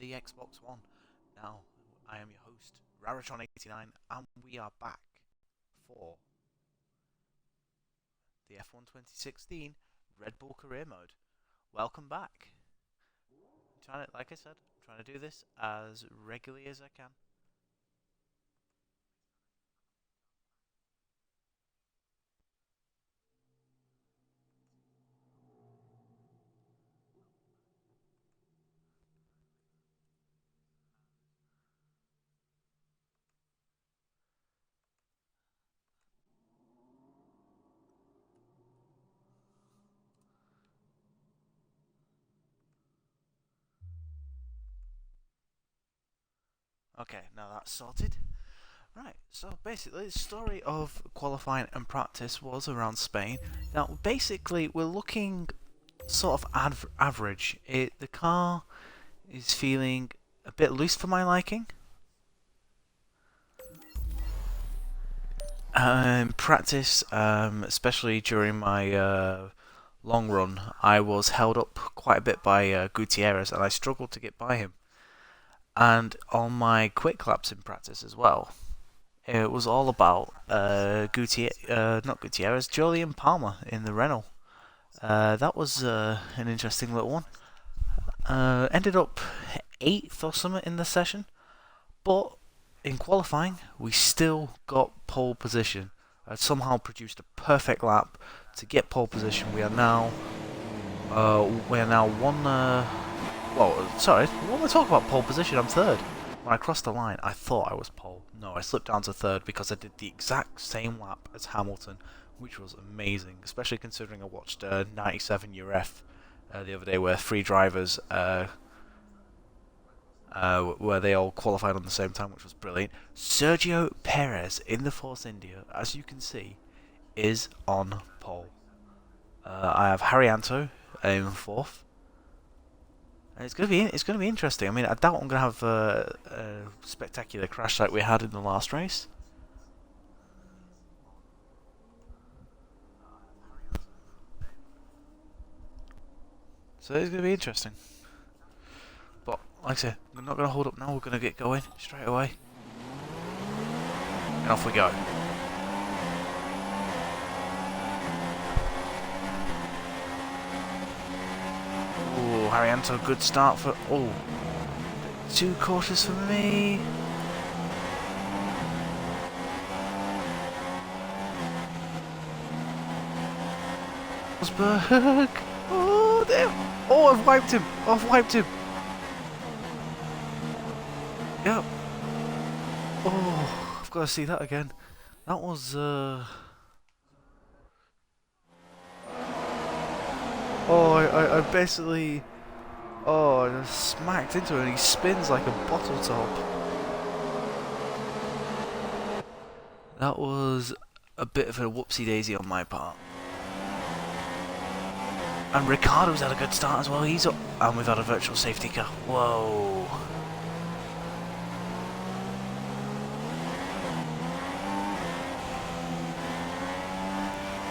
the Xbox One. Now, I am your host, Raratron89, and we are back for the F1 2016 Red Bull Career Mode. Welcome back. Like I said, I'm trying to do this as regularly as I can. Okay, now that's sorted. Right, so basically, the story of qualifying and practice was around Spain. Now, basically, we're looking sort of average. The car is feeling a bit loose for my liking. Practice, especially during my long run, I was held up quite a bit by Gutierrez, and I struggled to get by him. And on my quick laps in practice as well, it was all about not Gutierrez, Jolyon Palmer in the Renault. That was an interesting little one. Ended up 8th or something in the session, but in qualifying, we still got pole position. I somehow produced a perfect lap to get pole position. We are now one. Sorry, when we talk about pole position, I'm third. When I crossed the line, I thought I was pole. No, I slipped down to third because I did the exact same lap as Hamilton, which was amazing, especially considering I watched 97 URF the other day, where three drivers where they all qualified on the same time, which was brilliant. Sergio Perez in the Force India, as you can see, is on pole. I have Haryanto in fourth. And it's gonna be interesting. I mean, I doubt I'm gonna have a spectacular crash like we had in the last race. So it's gonna be interesting. But like I said, we're not gonna hold up now. We're gonna get going straight away, and off we go. Oh, Haryanto, good start for. Oh, too cautious for me. Rosberg. Oh, damn. Oh, I've wiped him. I've wiped him. Yep. Oh, I've got to see that again. That was. Oh, I basically. Oh, I just smacked into it and he spins like a bottle top. That was a bit of a whoopsie daisy on my part. And Ricardo's had a good start as well. He's up. And we've had a virtual safety car. Whoa.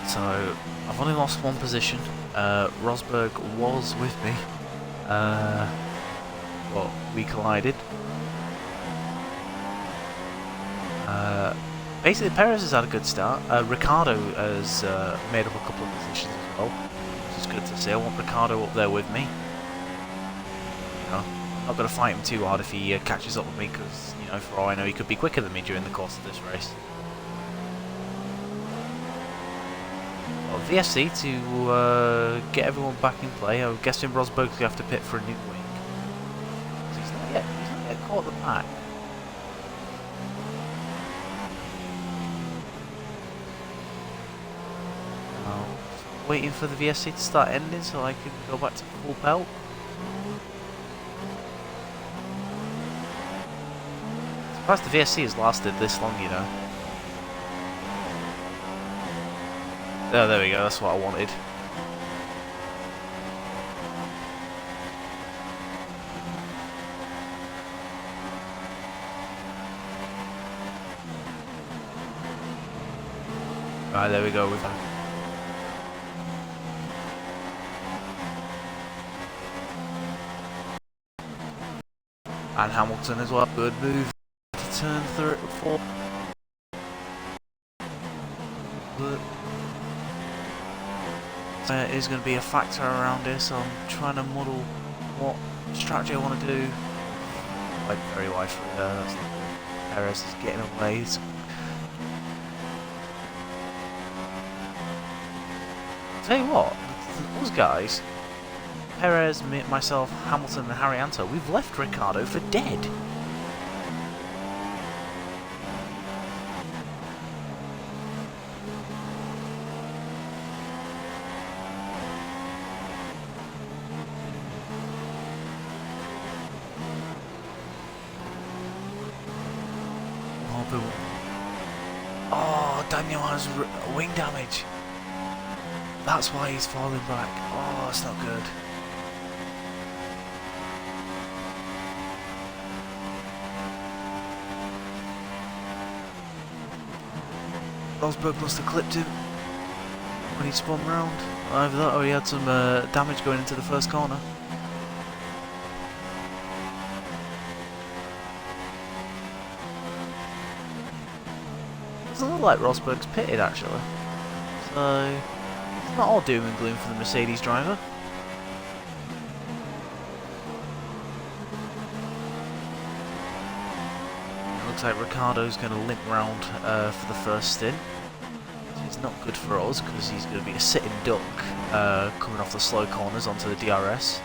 So, I've only lost one position. Rosberg was with me. Well, we collided. Basically, Perez has had a good start. Ricardo has made up a couple of positions as well, which is good to see. I want Ricardo up there with me. You know, I'm not going to fight him too hard if he catches up with me, because, you know, for all I know, he could be quicker than me during the course of this race. Well, VSC to get everyone back in play. I'm guessing Rosberg's going to have to pit for a new wing. He's not yet caught the pack. Waiting for the VSC to start ending so I can go back to full pelt. Surprised the VSC has lasted this long, you know. Oh, there we go, that's what I wanted. Right, there we go. And Hamilton as well. Good move to turn 4. Is going to be a factor around this, so I'm trying to model what strategy I want to do. Like very wide through there. That's not good. Perez is getting away. Tell you what, those guys, Perez, myself, Hamilton, and Haryanto, we've left Ricciardo for dead. Oh, Daniel has wing damage. That's why he's falling back. Oh, that's not good. Rosberg must have clipped him when he spun round. Either that or he had some damage going into the first corner. Doesn't look like Rosberg's pitted actually. So it's not all doom and gloom for the Mercedes driver. It looks like Ricciardo's going to limp round for the first stint. Which is not good for us because he's going to be a sitting duck coming off the slow corners onto the DRS.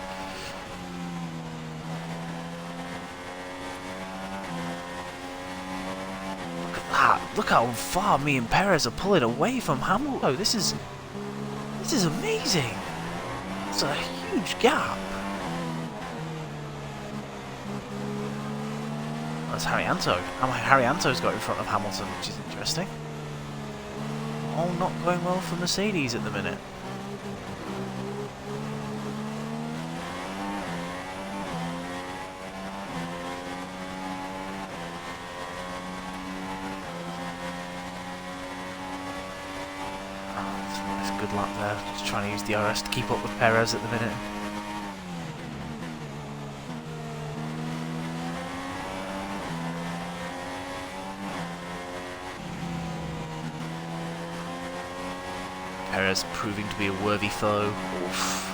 Look how far me and Perez are pulling away from Hamilton. Oh, this is amazing. It's a huge gap. That's Haryanto. Haryanto's got in front of Hamilton, which is interesting. All not going well for Mercedes at the minute. Good lap there, just trying to use the RS to keep up with Perez at the minute. Perez proving to be a worthy foe. Oof.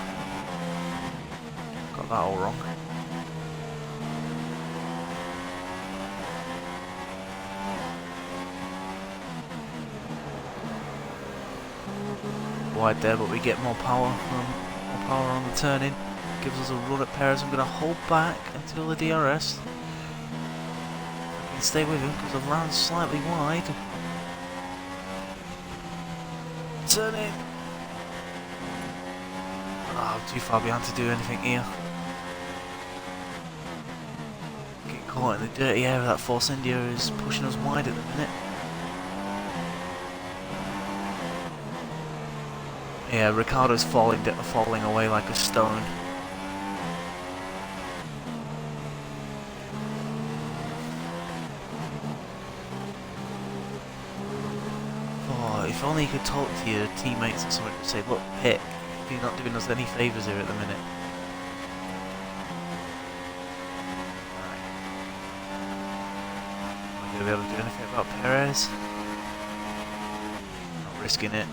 Got that all wrong. Wide there, but we get more power on the turn-in. Gives us a run at Perez. I'm going to hold back until the DRS. I can stay with him because I've ran slightly wide. Turn in. Oh, I'm too far behind to do anything here. Getting caught in the dirty air of that Force India is pushing us wide at the minute. Yeah, Ricciardo's falling away like a stone. Oh, if only you could talk to your teammates or something to say, look, Pit, you're not doing us any favours here at the minute. Right. Am I going to be able to do anything about Perez? Not risking it.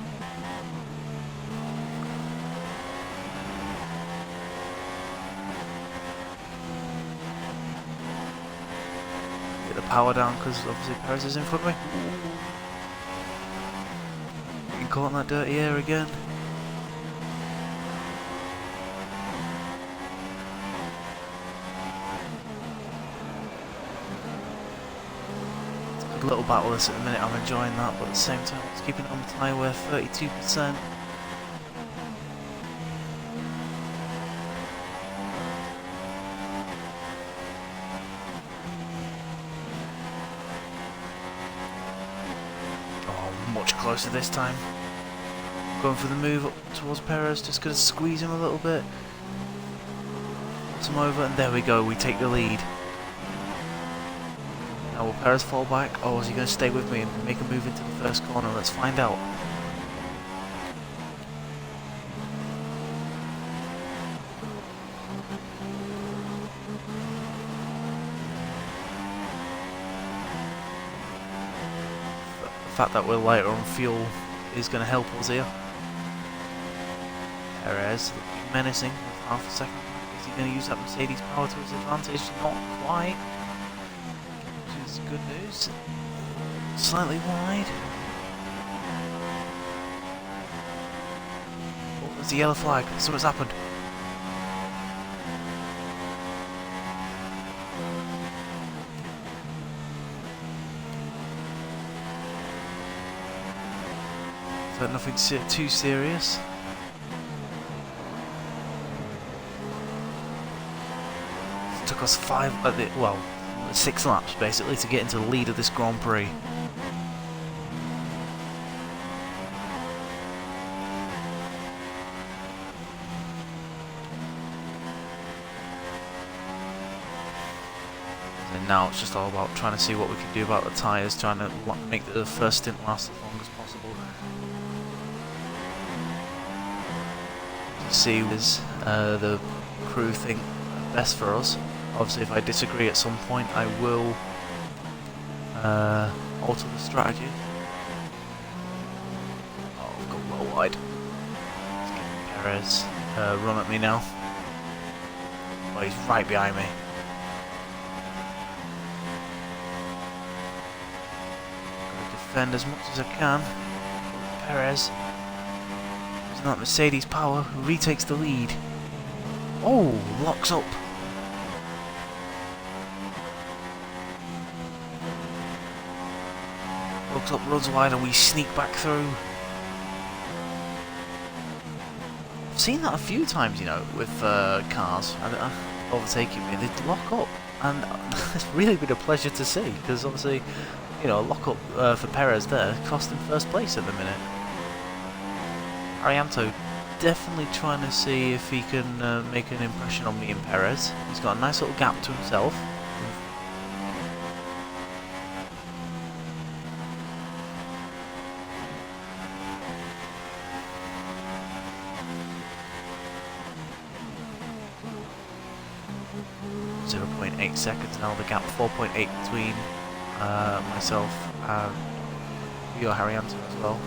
Power down because obviously Perez is in front of me. Getting caught in that dirty air again. It's a good little battle this at the minute, I'm enjoying that, but at the same time it's keeping it on the tyre wear 32%. Much closer this time. Going for the move up towards Perez, just going to squeeze him a little bit. Puts him over, and there we go, we take the lead. Now will Perez fall back, or is he going to stay with me and make a move into the first corner? Let's find out. fact that we're lighter on fuel is going to help us here. Perez looking menacing with half a second. Is he going to use that Mercedes power to his advantage? Not quite. Which is good news. Slightly wide. Oh, there's the yellow flag. Something's happened. So nothing too serious. It took us 6 laps basically to get into the lead of this Grand Prix. And now it's just all about trying to see what we can do about the tyres, trying to make the first stint last as long as possible. See is the crew think best for us. Obviously if I disagree at some point I will alter the strategy. Oh, I've got well wide. Let's get Perez run at me now. Oh, he's right behind me. Gotta defend as much as I can. Perez. Not Mercedes power, who retakes the lead. Oh, locks up. Locks up, runs wide, and we sneak back through. I've seen that a few times, you know, with cars and overtaking me. They lock up, and it's really been a pleasure to see because obviously, you know, lock up for Perez there cost him first place at the minute. Arianto definitely trying to see if he can make an impression on me and Perez. He's got a nice little gap to himself. .8 seconds now, the gap 4.8 between myself and Rio Haryanto as well.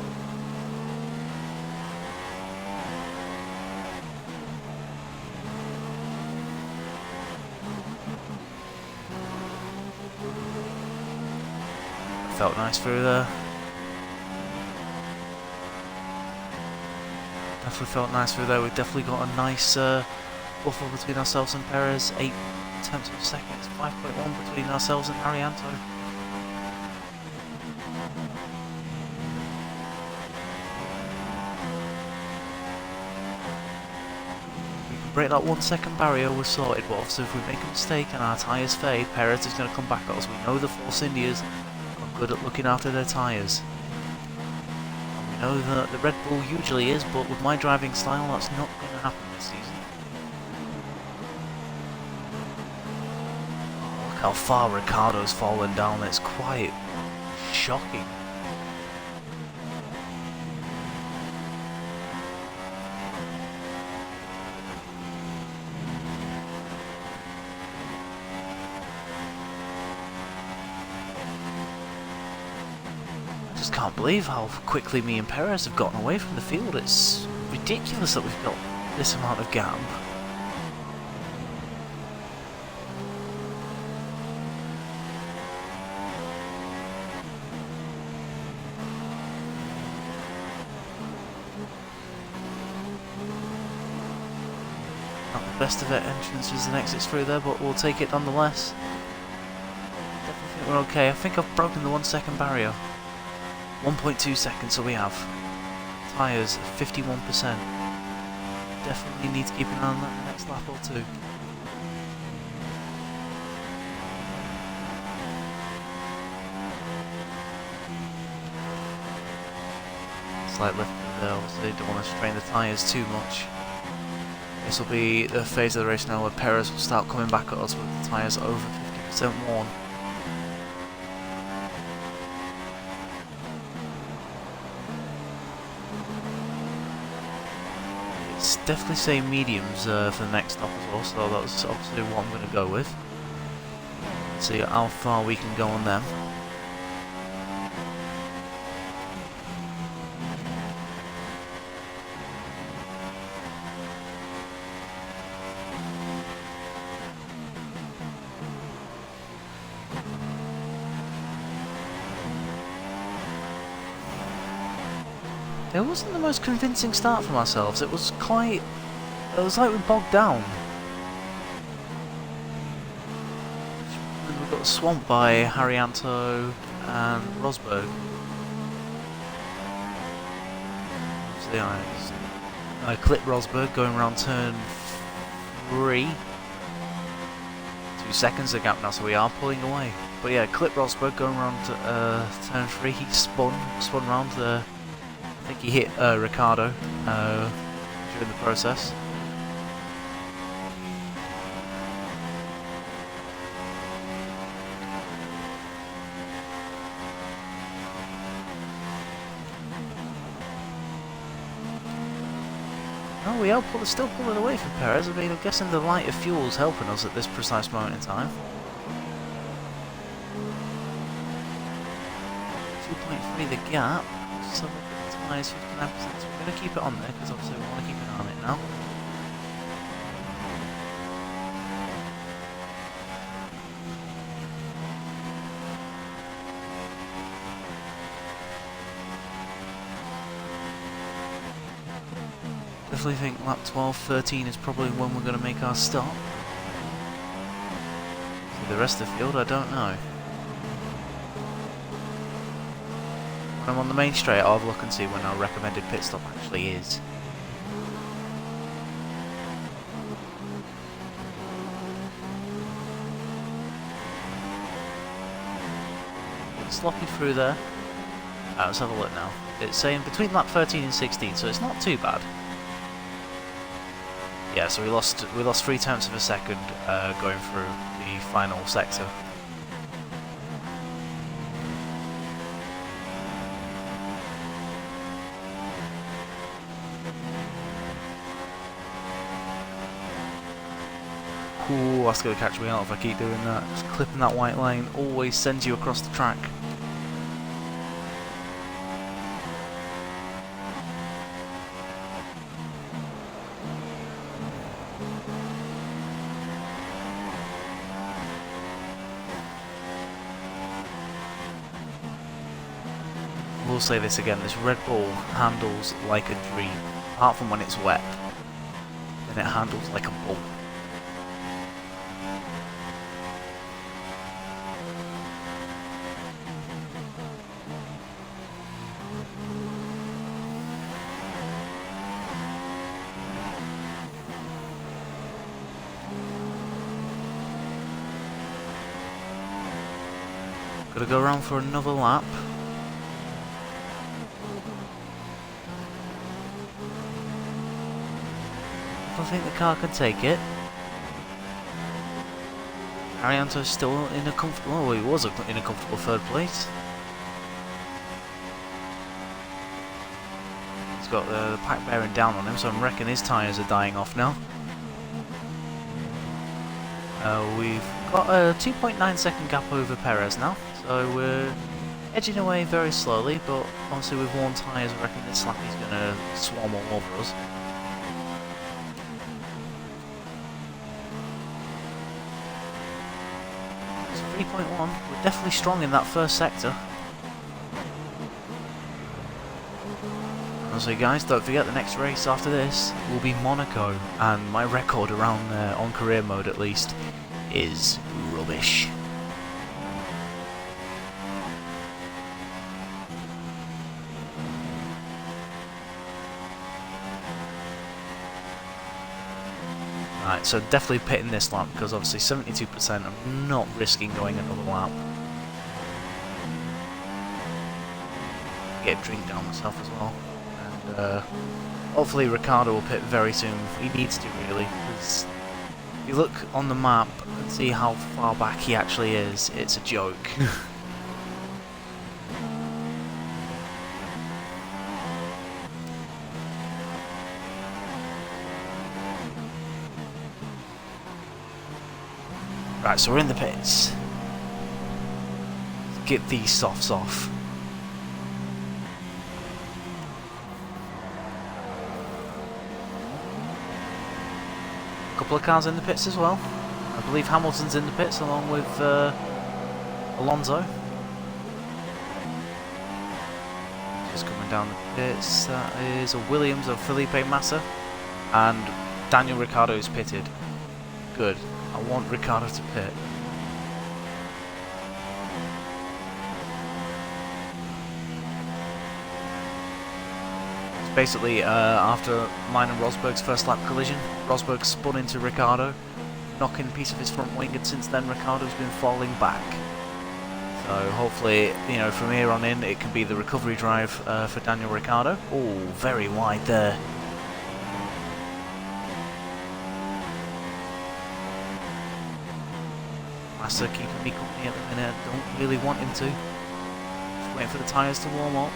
Felt nice through there. Definitely felt nice through there. We've definitely got a nice buffer between ourselves and Perez. 8 tenths of a second. It's 5.1 between ourselves and Arianto. We can break that 1 second barrier, we're sorted, but obviously if we make a mistake and our tyres fade, Perez is going to come back at us. We know the Force Indias good at looking after their tyres. We know that the Red Bull usually is, but with my driving style that's not going to happen this season. Look how far Ricciardo's fallen down, it's quite shocking. I just can't believe how quickly me and Perez have gotten away from the field. It's ridiculous that we've got this amount of gap. Not the best of entrances and exits through there, but we'll take it nonetheless. Definitely think we're okay. I think I've broken the 1 second barrier. 1.2 seconds, so we have. Tyres, 51%. Definitely need to keep an eye on that the next lap or two. Slight lift there, obviously, don't want to strain the tyres too much. This will be the phase of the race now where Perez will start coming back at us with the tyres over 50% worn. Definitely say mediums for the next stop as well, so that's obviously what I'm going to go with. See how far we can go on them. It wasn't the most convincing start from ourselves. It was quite... It was like we bogged down. And we got swamped by Haryanto and Rosberg. So I clipped Rosberg going around turn 3. 2 seconds the gap now, so we are pulling away. But yeah, clip Rosberg going around turn 3. He spun round the... I think he hit Ricardo during the process. Oh, we are still pulling away from Perez. I mean, I'm guessing the lighter fuel is helping us at this precise moment in time. 2.3 the gap. So the tyres 59%. So we're going to keep it on there because obviously we want to keep an eye on it now. Definitely think lap 12, 13 is probably when we're going to make our stop. For the rest of the field, I don't know. When I'm on the main straight, I'll have a look and see when our recommended pit stop actually is. Sloppy through there. Let's have a look now. It's saying between lap 13 and 16, so it's not too bad. Yeah, so we lost 0.3 of a second going through the final sector. Ooh, that's going to catch me out if I keep doing that. Just clipping that white line always sends you across the track. We'll say this again, this Red Bull handles like a dream. Apart from when it's wet, then it handles like a bull. Gotta go around for another lap. I think the car can take it. Haryanto's still in a comfortable... Oh, he was in a comfortable third place. He's got the pack bearing down on him, so I'm reckoning his tyres are dying off now. We've got a 2.9 second gap over Perez now, so we're edging away very slowly, but obviously with worn tyres I reckon this Slappy's going to swarm all over us. So 3.1, we're definitely strong in that first sector. So guys, don't forget the next race after this will be Monaco, and my record around there, on career mode at least, is rubbish. Right, so definitely pitting this lap because obviously 72%, I'm not risking going another lap. Get a drink down myself as well. Hopefully Ricardo will pit very soon. He needs to really, because if you look on the map and see how far back he actually is, it's a joke. Right, so we're in the pits. Let's get these softs off. Couple of cars in the pits as well. I believe Hamilton's in the pits along with Alonso. Just coming down the pits. That is a Williams of Felipe Massa, and Daniel Ricciardo is pitted. Good. I want Ricciardo to pit. It's basically after mine and Rosberg's first lap collision, Rosberg spun into Ricciardo, knocking a piece of his front wing, and since then Ricciardo's been falling back. So hopefully, you know, from here on in, it can be the recovery drive for Daniel Ricciardo. Oh, very wide there. Massa keeping me company at the minute. Don't really want him to. Just waiting for the tyres to warm up.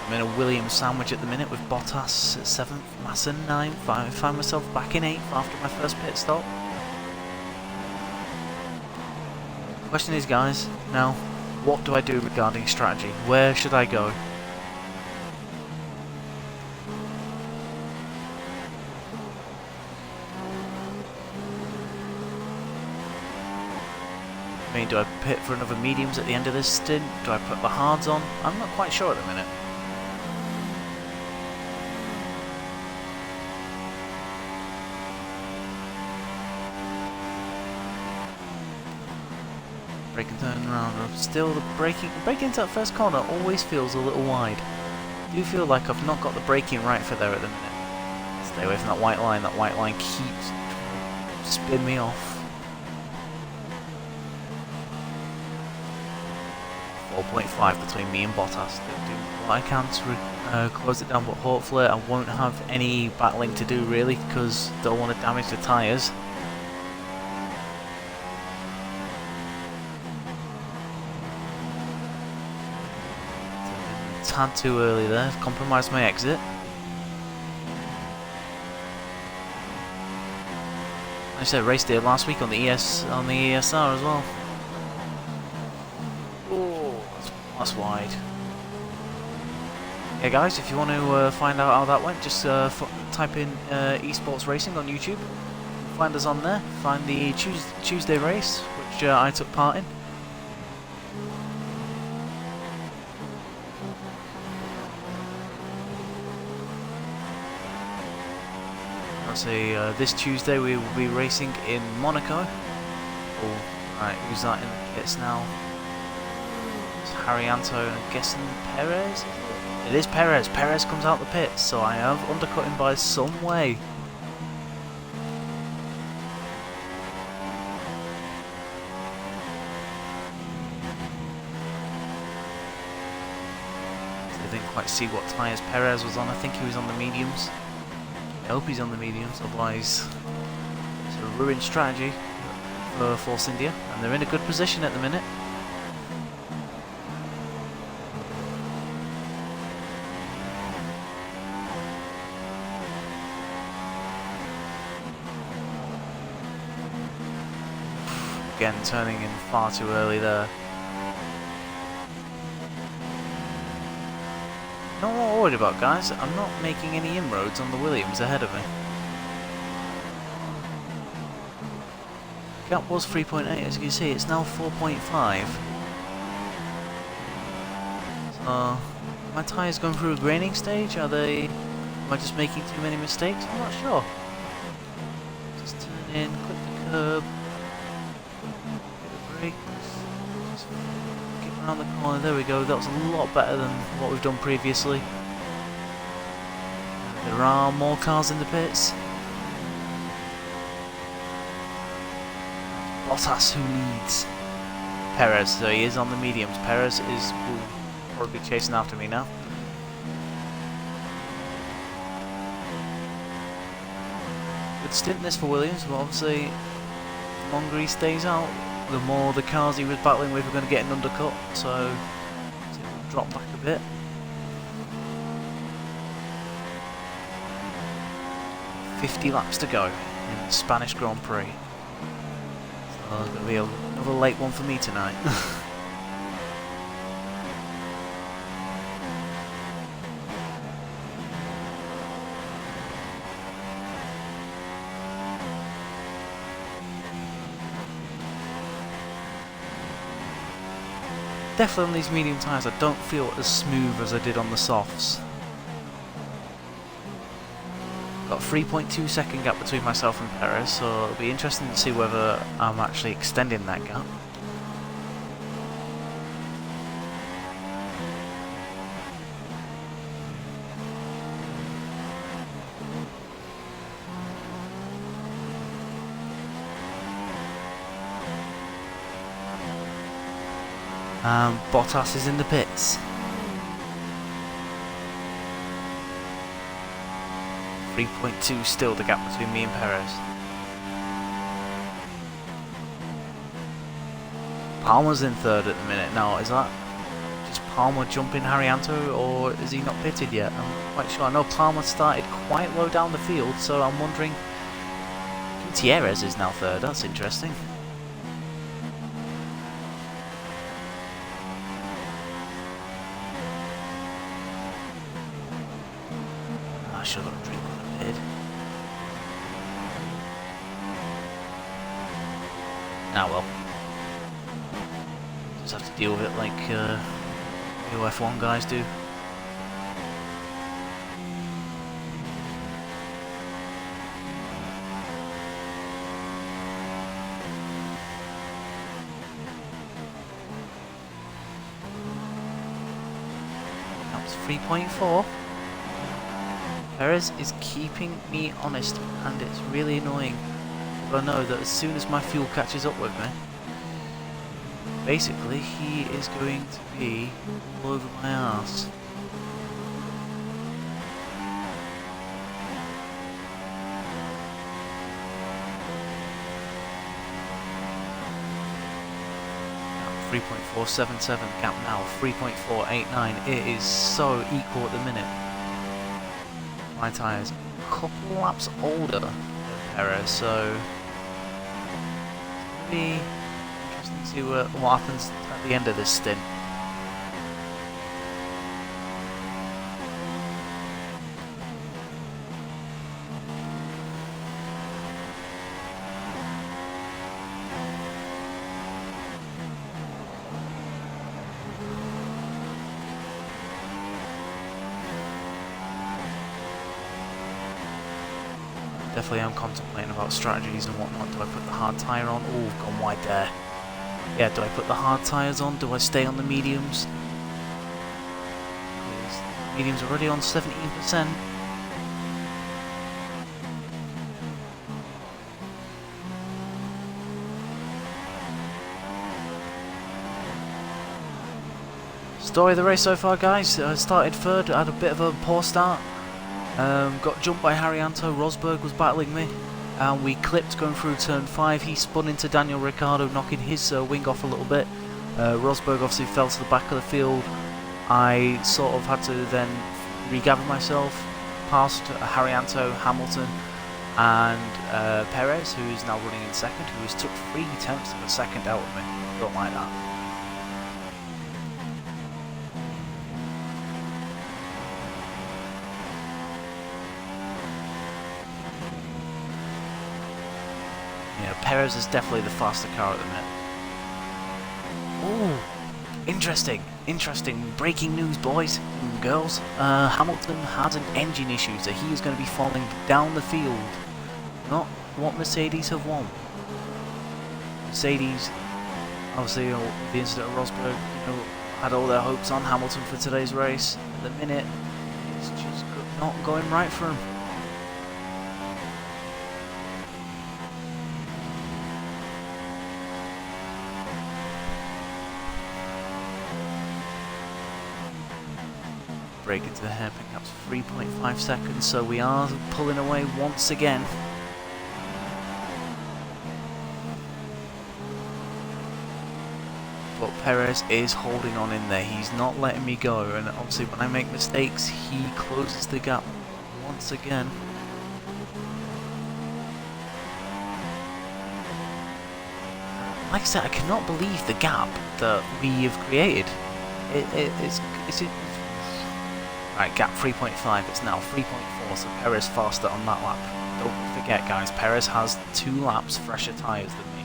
I'm in a Williams sandwich at the minute with Bottas at 7th, Massa 9th. I find myself back in 8th after my first pit stop. Question is, guys, now, what do I do regarding strategy? Where should I go? I mean, do I pit for another mediums at the end of this stint? Do I put the hards on? I'm not quite sure at the minute. Brake and turn around. Still, the braking into that first corner always feels a little wide. I do feel like I've not got the braking right for there at the minute. Stay away from that white line. That white line keeps spin me off. 4.5 between me and Bottas. Do what I can to close it down, but hopefully I won't have any battling to do really, because I don't want to damage the tyres. A tad too early there, compromised my exit. Like I said, raced here last week on the ESR as well. That's wide. Yeah, guys, if you want to find out how that went, just type in esports racing on YouTube. Find us on there. Find the Tuesday race, which I took part in. Let's see, this Tuesday we will be racing in Monaco. Oh, right, who's that in the pits now? Haryanto, I'm guessing Perez? It is Perez. Perez comes out the pits, so I have undercut him by some way. So I didn't quite see what tyres Perez was on. I think he was on the mediums. I hope he's on the mediums, otherwise it's a ruined strategy for Force India, and they're in a good position at the minute. Again, turning in far too early there. You know what I'm worried about, guys? I'm not making any inroads on the Williams ahead of me. Gap was 3.8, as you can see, it's now 4.5. So, my tyres going through a graining stage? Am I just making too many mistakes? I'm not sure. Just turn in, clip the curb. Just get around the corner, there we go, that was a lot better than what we've done previously. There are more cars in the pits. Bottas who leads. Perez, so he is on the mediums. Perez will probably be chasing after me now. Good stint this for Williams, but obviously the longer he stays out, the more the cars he was battling with are going to get an undercut, so it'll drop back a bit. $50 laps to go in the Spanish Grand Prix. So there's going to be another late one for me tonight. definitely on these medium tyres I don't feel as smooth as I did on the softs. Got a 3.2 second gap between myself and Perez, so it'll be interesting to see whether I'm actually extending that gap. Bottas is in the pits. 3.2 still the gap between me and Perez. Palmer's in third at the minute. Now, is that just Palmer jumping Haryanto, or is he not pitted yet? I'm not quite sure. I know Palmer started quite low down the field, so I'm wondering. Gutierrez is now third. That's interesting. I should have got a drink on the pit. Ah well. Just have to deal with it like the F1 guys do. That was 3.4. Perez is keeping me honest, and it's really annoying. But I know that as soon as my fuel catches up with me, basically he is going to be all over my ass. Now 3.477 gap now, 3.489. It is so equal at the minute. My tyres a couple laps older than Perez, so it's going to be interesting to see what happens at the end of this stint. Definitely am contemplating about strategies and whatnot. Do I put the hard tyre on? Oh, gone wide there. Yeah, do I put the hard tyres on? Do I stay on the mediums? Because mediums are already on 17%. Story of the race so far, guys. I started third, had a bit of a poor start. Got jumped by Haryanto. Rosberg was battling me, and we clipped going through turn 5. He spun into Daniel Ricciardo, knocking his wing off a little bit. Rosberg obviously fell to the back of the field. I sort of had to then regather myself past Haryanto, Hamilton, and Perez, who is now running in second, who has took 3/10 of a second out of me. Don't like that. Perez is definitely the faster car at the minute. Ooh, interesting. Breaking news, boys and girls. Hamilton has an engine issue, so he is going to be falling down the field. Not what Mercedes have won. Mercedes, obviously, the incident of Rosberg, had all their hopes on Hamilton for today's race. At the minute, it's just not going right for him. Break into the hairpin gap's 3.5 seconds, so we are pulling away once again. But Perez is holding on in there, he's not letting me go, and obviously when I make mistakes he closes the gap once again. Like I said, I cannot believe the gap that we have created. It's Right, gap 3.5, it's now 3.4, so Perez faster on that lap. Don't forget, guys, Perez has 2 laps fresher tyres than me.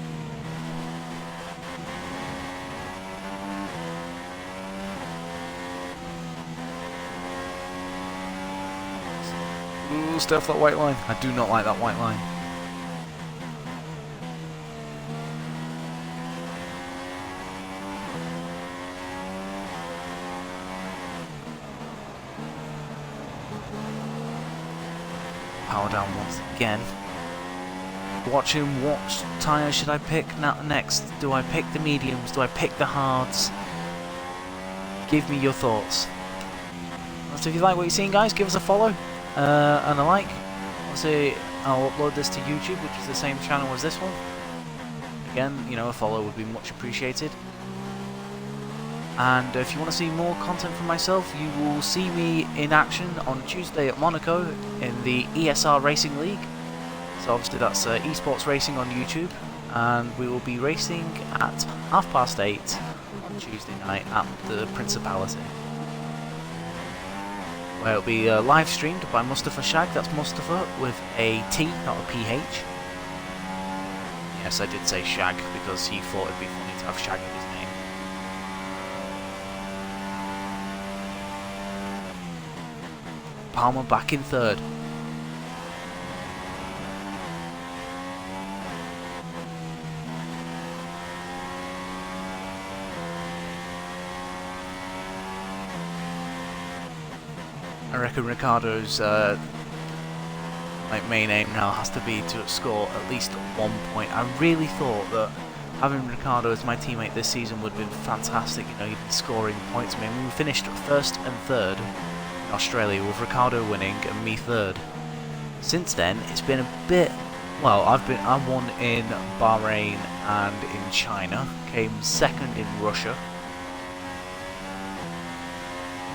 Ooh, stay off that white line. I do not like that white line. Power down once again. Watching what tyre should I pick next? Do I pick the mediums? Do I pick the hards? Give me your thoughts. So if you like what you're seeing, guys, give us a follow and a like. Obviously, I'll upload this to YouTube, which is the same channel as this one. Again, you know, a follow would be much appreciated. And if you want to see more content from myself, you will see me in action on Tuesday at Monaco in the ESR Racing League. So obviously that's esports racing on YouTube, and we will be racing at 8:30 on Tuesday night at the Principality, where it'll be live streamed by Mustafa Shag. That's Mustafa with a T, not a PH. Yes, I did say Shag because he thought it'd be funny to have Shag in his name. Palmer back in third. I reckon Ricciardo's main aim now has to be to score at least 1 point. I really thought that having Ricciardo as my teammate this season would have been fantastic. You know, he'd been scoring points. I mean, we finished first and third in Australia with Ricciardo winning and me third. Since then, it's been a bit. Well, I won in Bahrain and in China. Came second in Russia.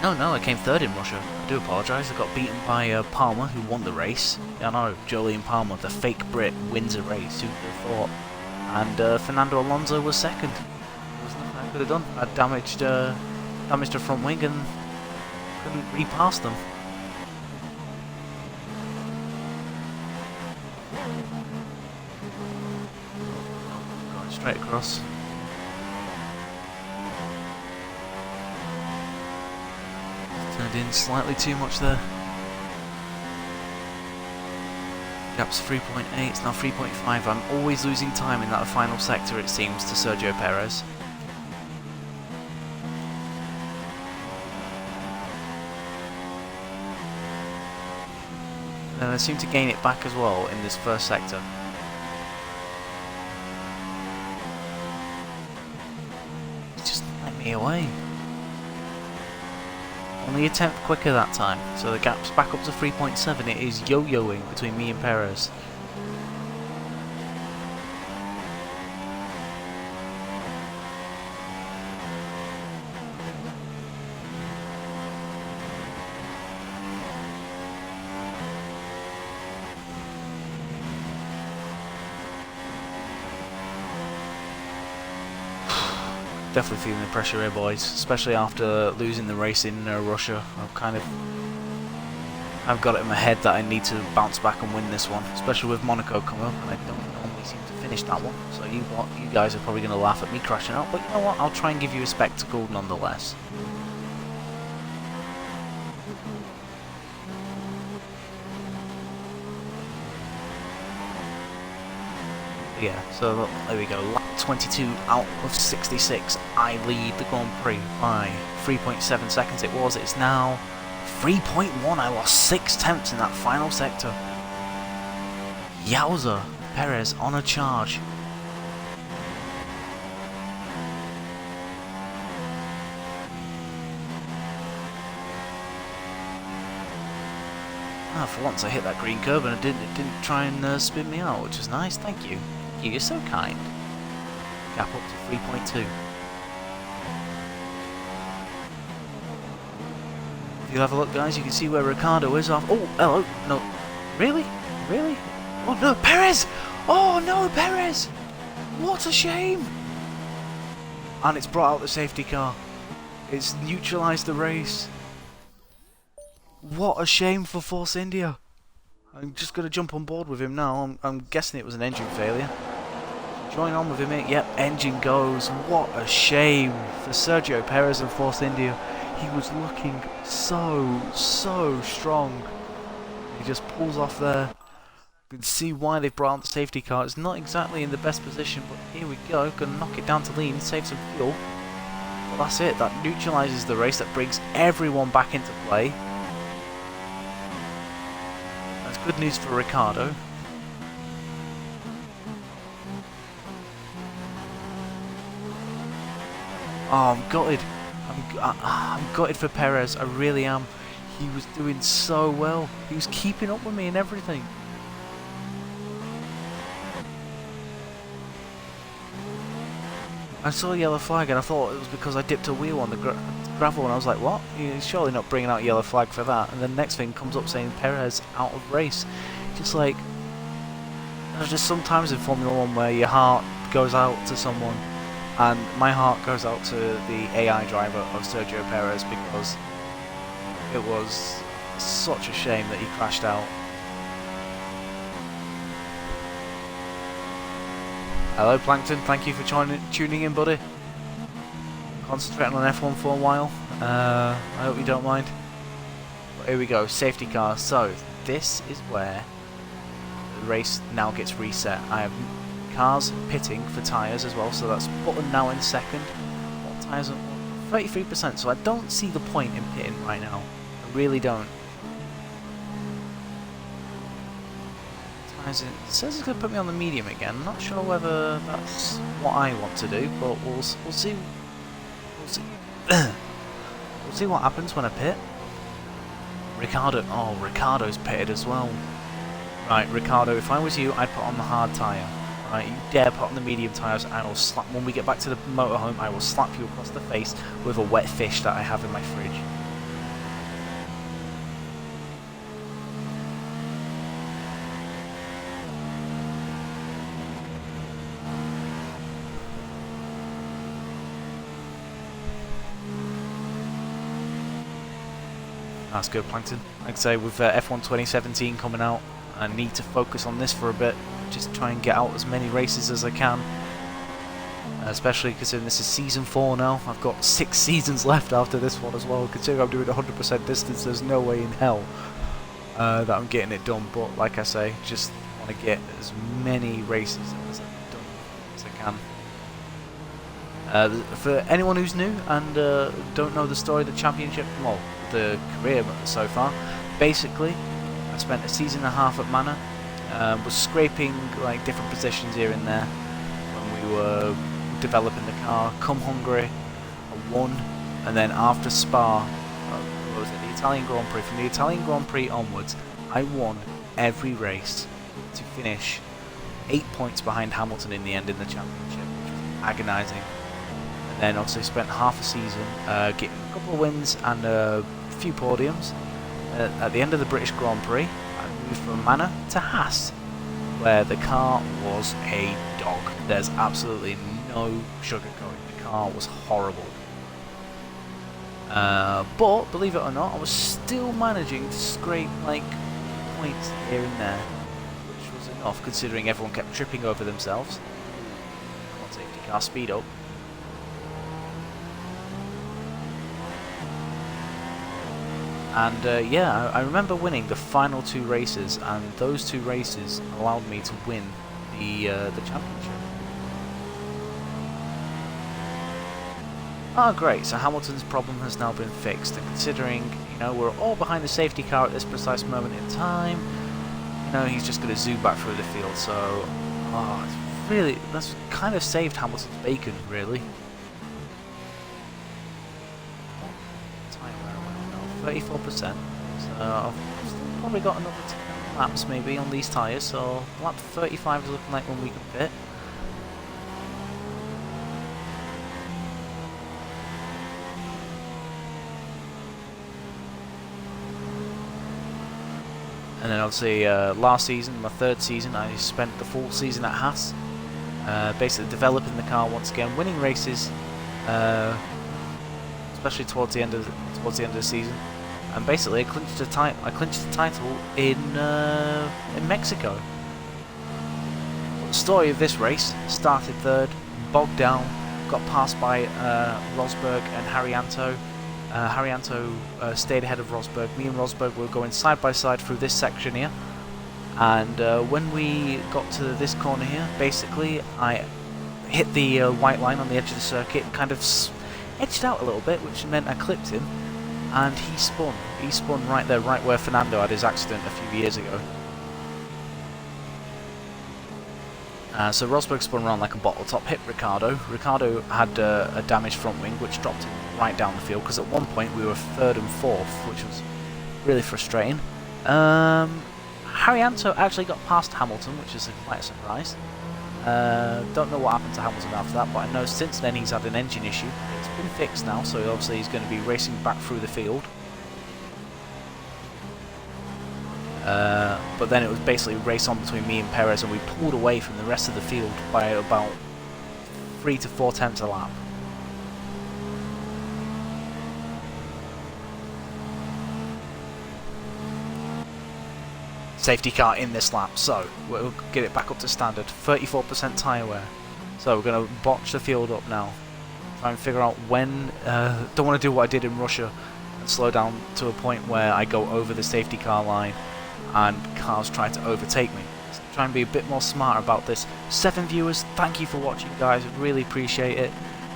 No, I came third in Russia. I do apologise. I got beaten by Palmer, who won the race. I know, Jolyon Palmer, the fake Brit, wins a race. Who would have thought? And Fernando Alonso was second. There was nothing I could have done. I damaged a front wing and couldn't repass them. Going straight across. Turned in slightly too much there. Gap's 3.8, it's now 3.5. I'm always losing time in that final sector, it seems, to Sergio Perez. And I seem to gain it back as well in this first sector. It's just let me away. Only a tenth quicker that time, so the gap's back up to 3.7. It is yo-yoing between me and Perez. Definitely feeling the pressure here, boys, especially after losing the race in Russia. I've got it in my head that I need to bounce back and win this one, especially with Monaco coming up, and I don't normally seem to finish that one. So you guys are probably going to laugh at me crashing out, but you know what, I'll try and give you a spectacle nonetheless. Yeah, so there we go, lap 22 out of 66, I lead the Grand Prix by 3.7 seconds it was, it's now 3.1, I lost 6 tenths in that final sector. Yowza, Perez on a charge. Ah, for once I hit that green curb and it didn't try and spin me out, which is nice, thank you. You're so kind. Gap up to 3.2. If you have a look, guys, you can see where Ricciardo is off. Oh, hello. No. Really? Really? Oh, no, Perez! Oh, no, Perez! What a shame! And it's brought out the safety car. It's neutralised the race. What a shame for Force India. I'm just going to jump on board with him now. I'm guessing it was an engine failure. Join on with him. Yep, engine goes. What a shame for Sergio Perez and Force India. He was looking so strong. He just pulls off there. You can see why they've brought out the safety car. It's not exactly in the best position, but here we go. Gonna knock it down to lean, save some fuel. But that's it. That neutralises the race. That brings everyone back into play. That's good news for Ricciardo. Oh, I'm gutted. I'm gutted for Perez. I really am. He was doing so well. He was keeping up with me and everything. I saw a yellow flag and I thought it was because I dipped a wheel on the gravel, and I was like, what? You're surely not bringing out a yellow flag for that. And then the next thing comes up saying Perez out of race. Just like, there's just sometimes in Formula 1 where your heart goes out to someone, and my heart goes out to the AI driver of Sergio Perez, because it was such a shame that he crashed out. Hello Plankton, thank you for tuning in, buddy. Concentrating on F1 for a while. I hope you don't mind. But here we go, safety car. So this is where the race now gets reset. I have cars pitting for tyres as well, so that's Button now in second. What tyres are 33%, so I don't see the point in pitting right now. I really don't. It says it's going to put me on the medium again. I'm not sure whether that's what I want to do, but we'll see. We'll see. We'll see what happens when I pit. Ricciardo. Oh, Ricciardo's pitted as well. Right, Ricciardo. If I was you, I'd put on the hard tyre. Right, you dare put on the medium tyres, and I will slap. When we get back to the motorhome, I will slap you across the face with a wet fish that I have in my fridge. That's good, Plankton. Like I say, with F1 2017 coming out, I need to focus on this for a bit. Just try and get out as many races as I can. Especially considering this is season 4 now. I've got 6 seasons left after this one as well. Considering I'm doing 100% distance, there's no way in hell that I'm getting it done. But like I say, just want to get as many races as I've done as I can. For anyone who's new and don't know the story of the championship, well, the career so far, basically I spent a season and a half at Manor, was scraping like different positions here and there when we were developing the car. Come Hungary, I won, and then after Spa, what was it, the Italian Grand Prix, from the Italian Grand Prix onwards, I won every race to finish 8 points behind Hamilton in the end in the championship, which was agonising. And then obviously spent half a season getting a couple of wins and a few podiums. At the end of the British Grand Prix, I moved from Manor to Haas, where the car was a dog. There's absolutely no sugarcoating. The car was horrible. But believe it or not, I was still managing to scrape like points here and there, which was enough considering everyone kept tripping over themselves. Come on, safety car, speed up. And yeah, I remember winning the final 2 races, and those 2 races allowed me to win the championship. Ah, great, so Hamilton's problem has now been fixed, and considering, you know, we're all behind the safety car at this precise moment in time, you know, he's just going to zoom back through the field, so, oh, it's really, that's kind of saved Hamilton's bacon, really. 34%, so I've probably got another 10 laps maybe on these tyres, so lap 35 is looking like when we can pit. And then obviously last season, my 3rd season, I spent the full season at Haas, basically developing the car once again, winning races, especially towards the end of the season, and basically I clinched the title in Mexico. The story of this race: started 3rd, bogged down, got passed by Rosberg and Haryanto, Haryanto stayed ahead of Rosberg. Me and Rosberg were going side by side through this section here. And when we got to this corner here, basically I hit the white line on the edge of the circuit and kind of edged out a little bit, which meant I clipped him, and he spun. He spun right there, right where Fernando had his accident a few years ago. So Rosberg spun around like a bottle top, hit Ricciardo. Ricciardo had a damaged front wing, which dropped him right down the field, because at one point we were 3rd and 4th, which was really frustrating. Haryanto actually got past Hamilton, which is quite a surprise. Don't know what happened to Hamilton after that, but I know since then he's had an engine issue. It's been fixed now, so obviously he's going to be racing back through the field. But then it was basically a race on between me and Perez, and we pulled away from the rest of the field by about 3 to 4 tenths a lap. Safety car in this lap, so we'll get it back up to standard. 34% tyre wear. So we're going to botch the field up now. Try and figure out when... don't want to do what I did in Russia and slow down to a point where I go over the safety car line and cars try to overtake me. So try and be a bit more smart about this. 7 viewers, thank you for watching, guys. I really appreciate it.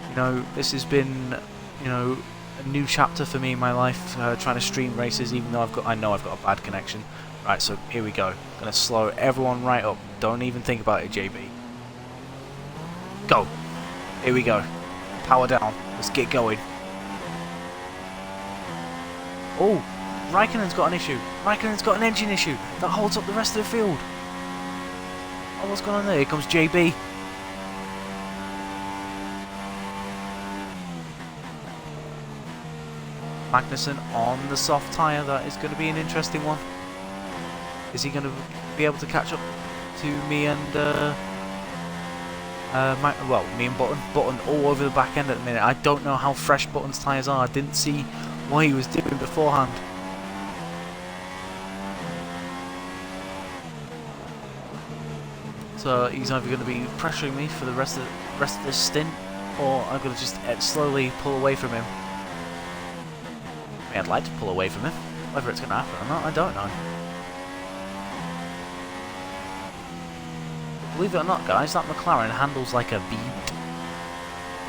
You know, this has been, you know, a new chapter for me in my life, trying to stream races, even though I know I've got a bad connection. Right, so here we go. Gonna slow everyone right up. Don't even think about it, JB. Go. Here we go. Power down. Let's get going. Oh, Raikkonen's got an issue. Raikkonen's got an engine issue that holds up the rest of the field. Oh, what's going on there? Here comes JB. Magnussen on the soft tyre. That is going to be an interesting one. Is he going to be able to catch up to me and me and Button all over the back end at the minute. I don't know how fresh Button's tyres are. I didn't see what he was doing beforehand. So he's either going to be pressuring me for the rest of this stint, or I'm going to just slowly pull away from him. I mean, I'd like to pull away from him. Whether it's going to happen or not, I don't know. Believe it or not, guys, that McLaren handles like a beast.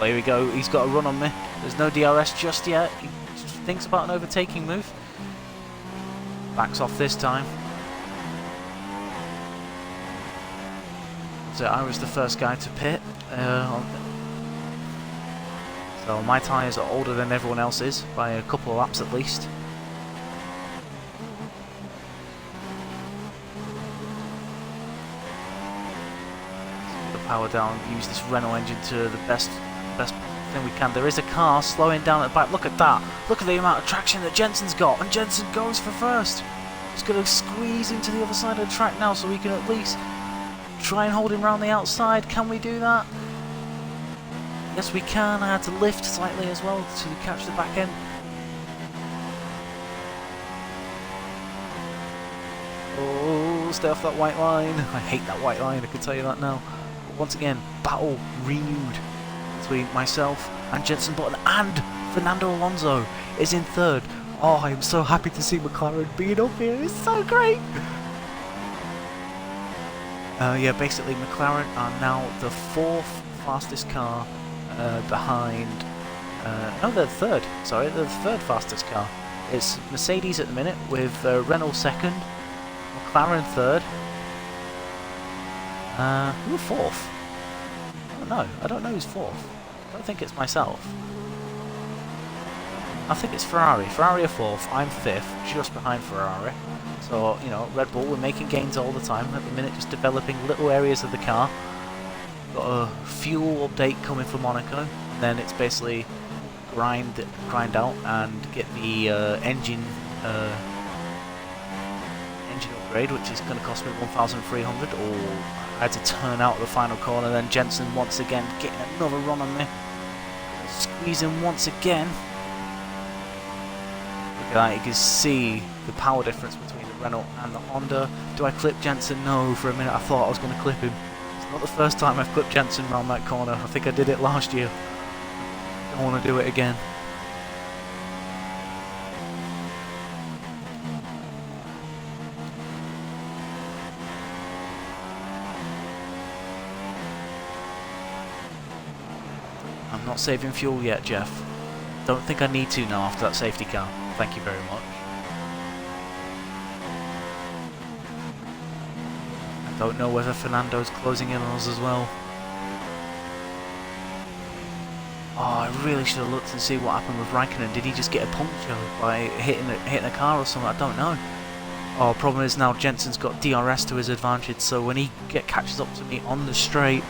Well, here we go. He's got a run on me. There's no DRS just yet. He thinks about an overtaking move. Backs off this time. So I was the first guy to pit. So my tyres are older than everyone else's by a couple of laps at least. Power down, use this Renault engine to the best thing we can. There is a car slowing down at the back. Look at that. Look at the amount of traction that Jensen's got, and Jensen goes for first. He's going to squeeze into the other side of the track now, so we can at least try and hold him around the outside. Can we do that? Yes, we can. I had to lift slightly as well to catch the back end. Oh, stay off that white line. I hate that white line, I can tell you that now. Once again, battle renewed between myself and Jenson Button, and Fernando Alonso is in 3rd. Oh, I am so happy to see McLaren being up here. It's so great. Yeah, basically McLaren are now the 4th fastest car behind... no, they're 3rd. Sorry, they're the 3rd fastest car. It's Mercedes at the minute with Renault 2nd, McLaren 3rd. Who 4th? I don't know who's 4th. I don't think it's myself. I think it's Ferrari. Ferrari are 4th, I'm 5th, just behind Ferrari. So, you know, Red Bull, we're making gains all the time at the minute, just developing little areas of the car. Got a fuel update coming for Monaco, and then it's basically grind out and get the engine upgrade, which is going to cost me 1,300. Oh, I had to turn out the final corner. Then Jensen once again getting another run on me, squeezing once again. Look at that, you can see the power difference between the Renault and the Honda. Do I clip Jensen? No, for a minute I thought I was going to clip him. It's not the first time I've clipped Jensen around that corner. I think I did it last year. Don't want to do it again. I'm not saving fuel yet, Jeff. Don't think I need to now after that safety car. Thank you very much. I don't know whether Fernando's closing in on us as well. Oh, I really should have looked and see what happened with Raikkonen. Did he just get a puncture by hitting a car or something? I don't know. Oh, problem is now Jensen's got DRS to his advantage, so when he catches up to me on the straight...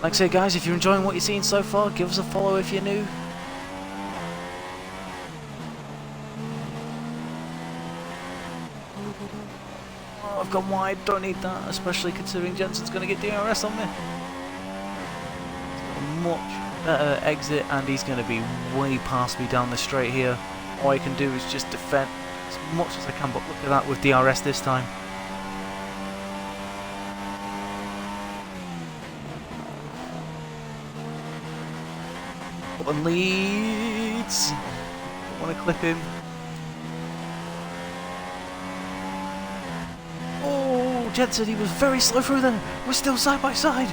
Like I say, guys, if you're enjoying what you're seeing so far, give us a follow if you're new. Oh, I've gone wide, don't need that, especially considering Jensen's going to get DRS on me. He's got a much better exit, and he's going to be way past me down the straight here. All I can do is just defend as much as I can, but look at that with DRS this time. Button leads. Don't want to clip him. Oh, Jensen, he was very slow through there. We're still side by side.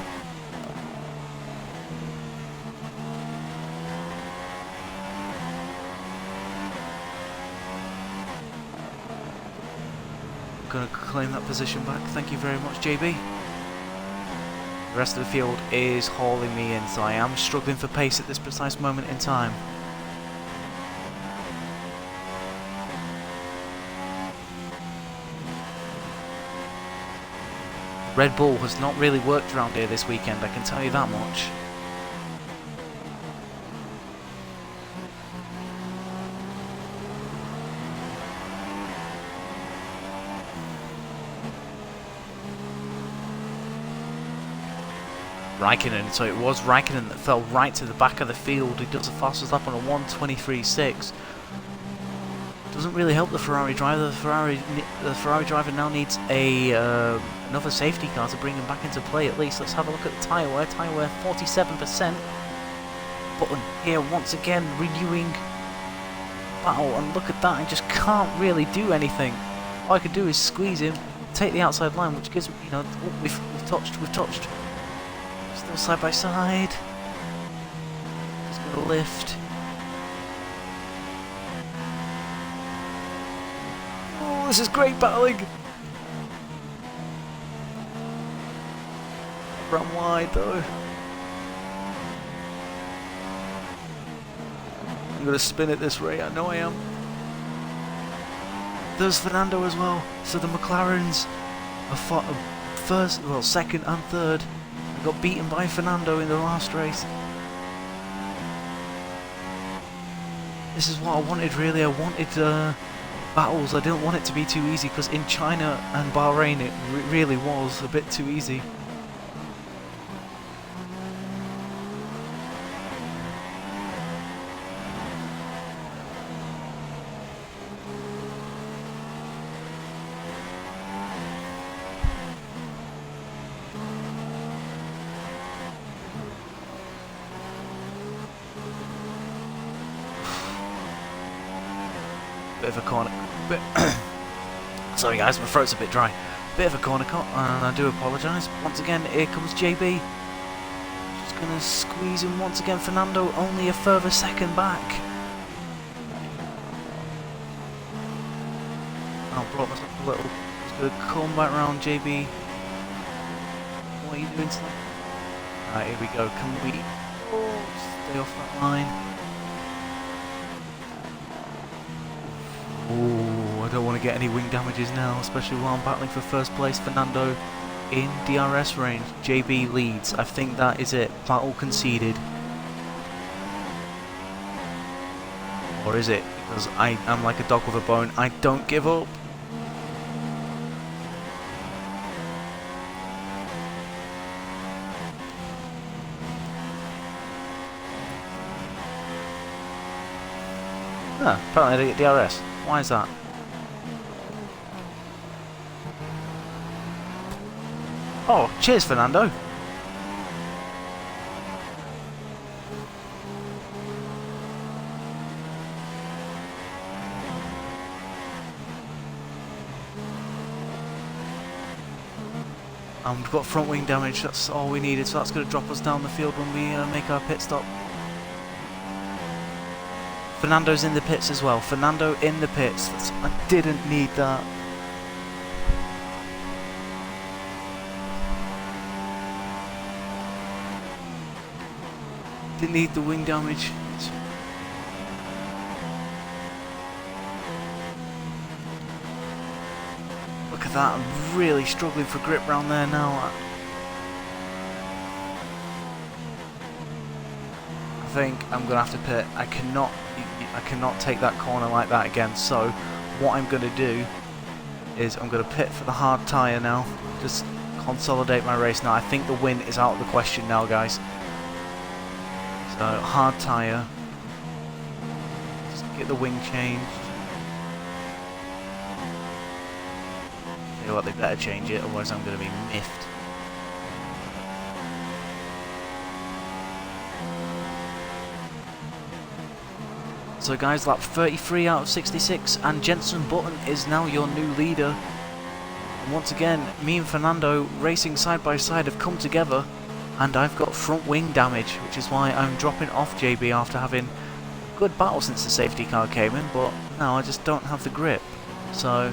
I'm going to claim that position back. Thank you very much, JB. The rest of the field is hauling me in, so I am struggling for pace at this precise moment in time. Red Bull has not really worked around here this weekend, I can tell you that much. Raikkonen, so it was Raikkonen that fell right to the back of the field. He does the fastest lap on a 1:23.6. Doesn't really help the Ferrari driver. The Ferrari driver now needs a another safety car to bring him back into play at least. Let's have a look at the tyre wear. Tyre wear 47%. Button here once again renewing battle, and look at that. I just can't really do anything. All I can do is squeeze him, take the outside line, which gives me, you know, oh, we've touched. Still side by side. Just gonna lift. Oh, this is great battling. Run wide though. I'm gonna spin it this way. I know I am. There's Fernando as well. So the McLarens are first, well, second and third. Got beaten by Fernando in the last race. This is what I wanted really. I wanted battles. I didn't want it to be too easy, because in China and Bahrain it really was a bit too easy. Bit of a corner. Sorry guys, my throat's a bit dry. Bit of a corner cut, and I do apologise. Once again, here comes JB. Just gonna squeeze him once again. Fernando only a further second back. I brought myself a little. Just gonna come back round, JB. What are you doing tonight? Right, here we go. Can we stay off that line? Oh, I don't want to get any wing damages now, especially while I'm battling for first place. Fernando in DRS range. JB leads. I think that is it. Battle conceded. Or is it? Because I am like a dog with a bone. I don't give up. Ah, apparently I didn't get DRS. Why is that? Oh, cheers, Fernando. And we've got front wing damage, that's all we needed, so that's going to drop us down the field when we make our pit stop. Fernando's in the pits as well. Fernando in the pits. I didn't need that. Didn't need the wing damage. Look at that, I'm really struggling for grip round there now. I think I'm going to have to pit. I cannot take that corner like that again, so what I'm going to do is I'm going to pit for the hard tyre now. Just consolidate my race now. I think the win is out of the question now, guys. So, hard tyre. Just get the wing changed. Tell you what, they better change it, otherwise I'm going to be miffed. So guys, lap 33 out of 66, and Jenson Button is now your new leader. And once again, me and Fernando racing side by side have come together, and I've got front wing damage, which is why I'm dropping off JB after having a good battle since the safety car came in, but now I just don't have the grip. So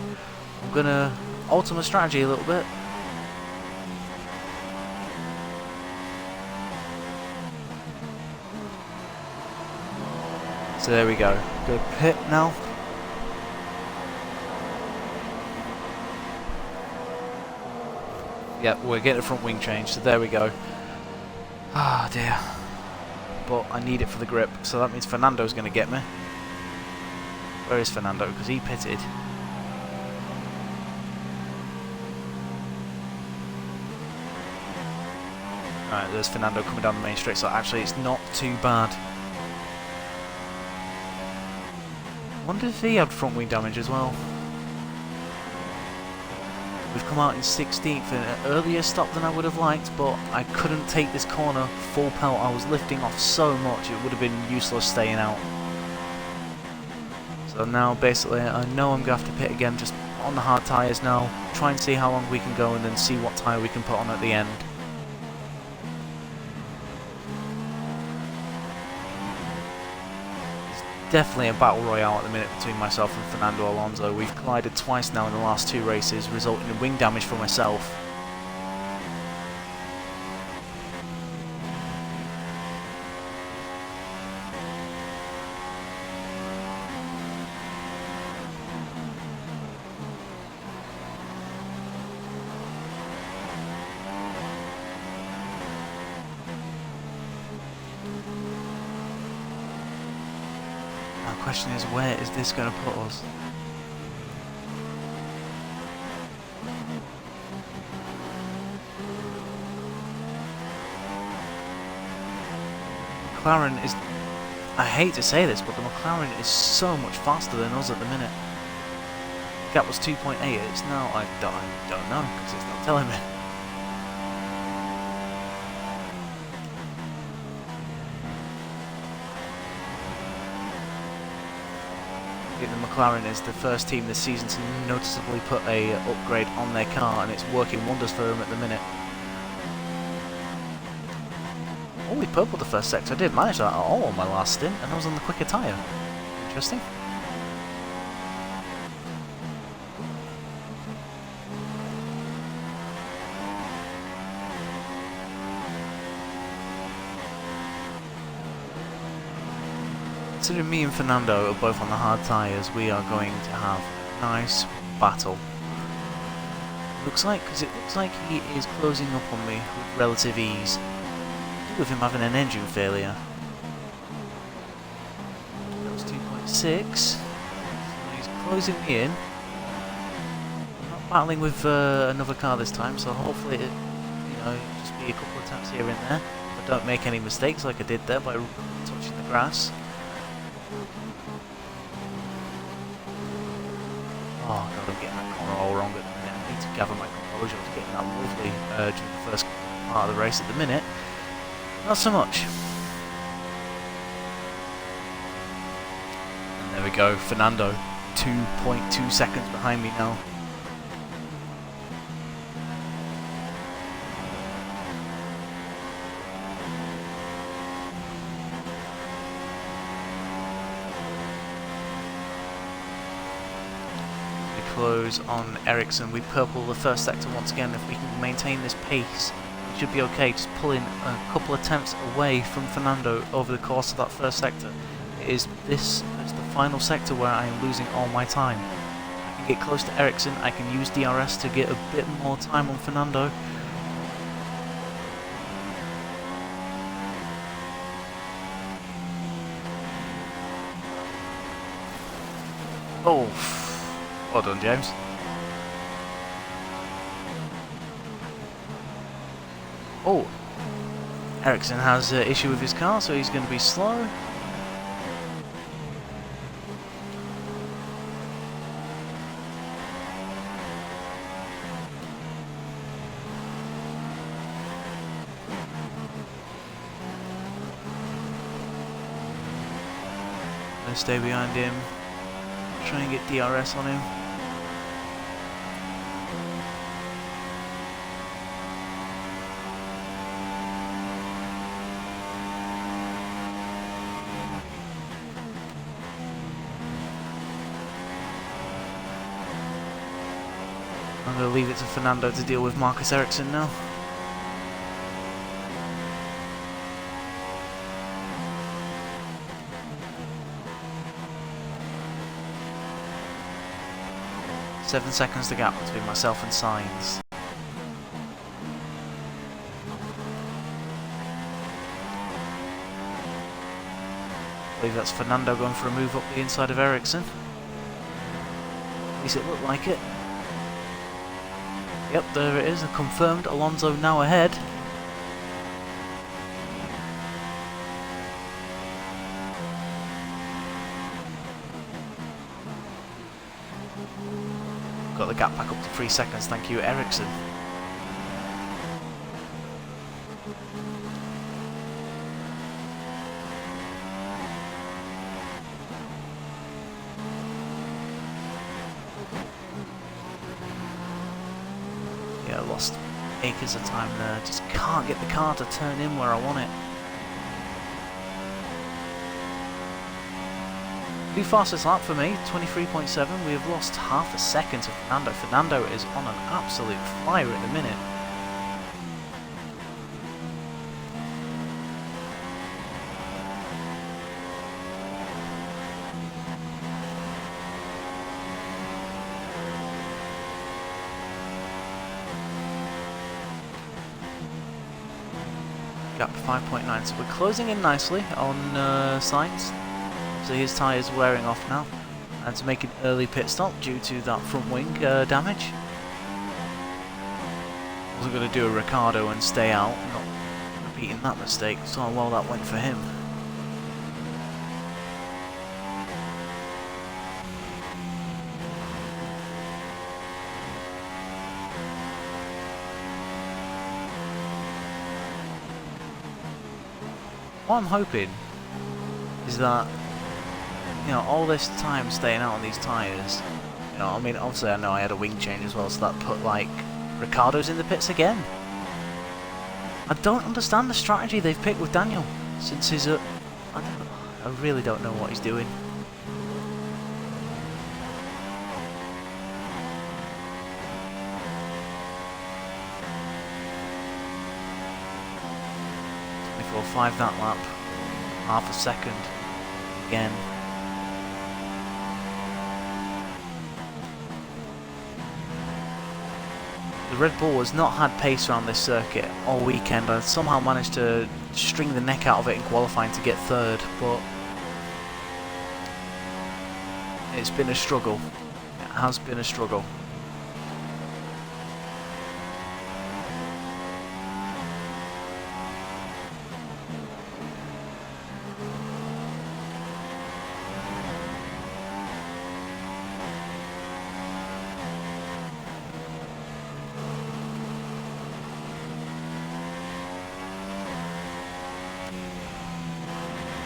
I'm going to alter my strategy a little bit. So there we go. Go pit now. Yep, we're getting a front wing change, so there we go. Ah, dear. But I need it for the grip, so that means Fernando's going to get me. Where is Fernando? Because he pitted. Alright, there's Fernando coming down the main straight, so actually it's not too bad. I wonder if he had front wing damage as well. We've come out in 16th in an earlier stop than I would have liked, but I couldn't take this corner full pelt. I was lifting off so much it would have been useless staying out. So now basically I know I'm going to have to pit again, just on the hard tyres now, try and see how long we can go and then see what tyre we can put on at the end. Definitely a battle royale at the minute between myself and Fernando Alonso. We've collided twice now in the last two races, resulting in wing damage for myself. The question is, where is this going to put us? McLaren is... I hate to say this, but the McLaren is so much faster than us at the minute. The gap was 2.8, it's now... I don't know, because it's not telling me. The McLaren is the first team this season to noticeably put a upgrade on their car, and it's working wonders for them at the minute. Oh, we purpled the first sector. I didn't manage that at all on my last stint, and I was on the quicker tyre. Interesting. Considering me and Fernando are both on the hard tyres, we are going to have a nice battle. Looks like, because it looks like he is closing up on me with relative ease. With him having an engine failure. That was 2.6. So he's closing me in. I'm not battling with another car this time, so hopefully it, just be a couple of taps here and there. But don't make any mistakes like I did there by touching the grass. Oh god, I'm getting that corner all wrong at the minute. I need to gather my composure. I was getting that lovely urge in the first part of the race. At the minute, not so much. And there we go, Fernando, 2.2 seconds behind me now. close on Ericsson. We purple the first sector once again. If we can maintain this pace, it should be okay. Just pulling a couple of tenths away from Fernando over the course of that first sector. This is the final sector where I am losing all my time. I can get close to Ericsson. I can use DRS to get a bit more time on Fernando. Oh, well done, James. Oh, Ericsson has an issue with his car, so he's going to be slow. I'm going to stay behind him. Try and get DRS on him. I'm going to leave it to Fernando to deal with Marcus Ericsson now. Seven seconds the gap between myself and Sainz. I believe that's Fernando going for a move up the inside of Ericsson. At least it looked like it. Yep, there it is, confirmed. Alonso now ahead. Got the gap back up to 3 seconds, thank you, Ericsson. Yeah, lost acres of time there. Just can't get the car to turn in where I want it. The fastest lap for me, 23.7. We have lost half a second to Fernando. Fernando is on an absolute flyer at the minute. Gap 5.9, so we're closing in nicely on Sainz. So his tyre's wearing off now, and to make an early pit stop due to that front wing damage. I was going to do a Ricciardo and stay out, not repeating that mistake, so how well that went for him. What I'm hoping is that, you know, all this time staying out on these tyres, you know, I mean, obviously I know I had a wing change as well, so that put, like, Ricciardo's in the pits again. I don't understand the strategy they've picked with Daniel, since his, I really don't know what he's doing. Before 5 that lap, half a second, again. The Red Bull has not had pace around this circuit all weekend. I somehow managed to string the neck out of it in qualifying to get third, but it's been a struggle. It has been a struggle.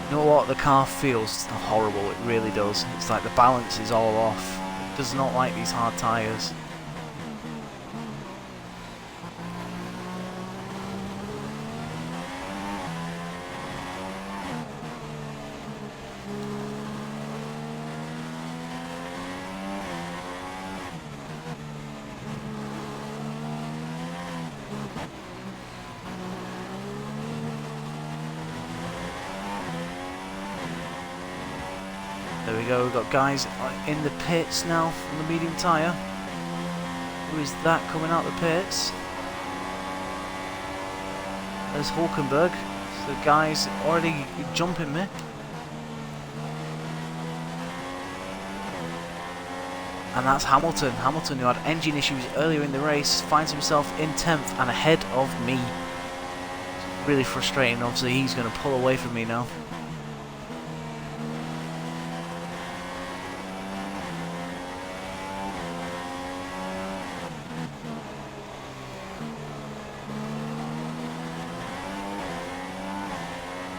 You know what, the car feels horrible, it really does. It's like the balance is all off. It does not like these hard tyres. go. We've got guys in the pits now from the medium tyre. Who is that coming out the pits? There's Hulkenberg. So the guy's already jumping me. And that's Hamilton. Hamilton, who had engine issues earlier in the race, finds himself in 10th and ahead of me. It's really frustrating. Obviously, he's going to pull away from me now.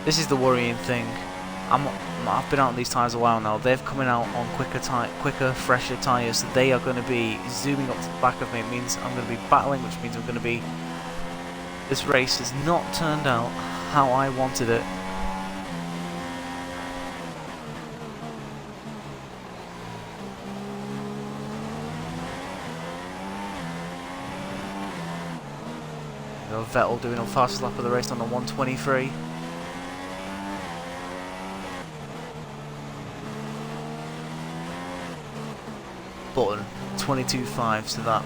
This is the worrying thing. I've been out on these tyres a while now. They're coming out on quicker, fresher tyres. They are going to be zooming up to the back of me. It means I'm going to be battling, which means I'm going to be... This race has not turned out how I wanted it. You know, Vettel doing a fastest lap of the race on the 123. Button 22.5, so that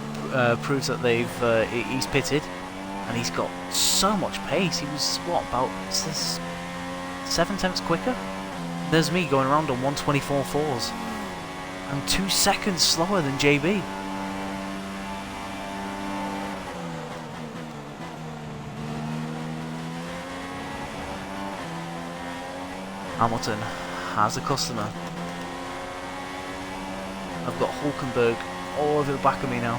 proves that he's pitted, and he's got so much pace. He was what, about 7/10 quicker? There's me going around on 124.4s. I'm 2 seconds slower than JB. Hamilton has a customer. I've got Hulkenberg all over the back of me now.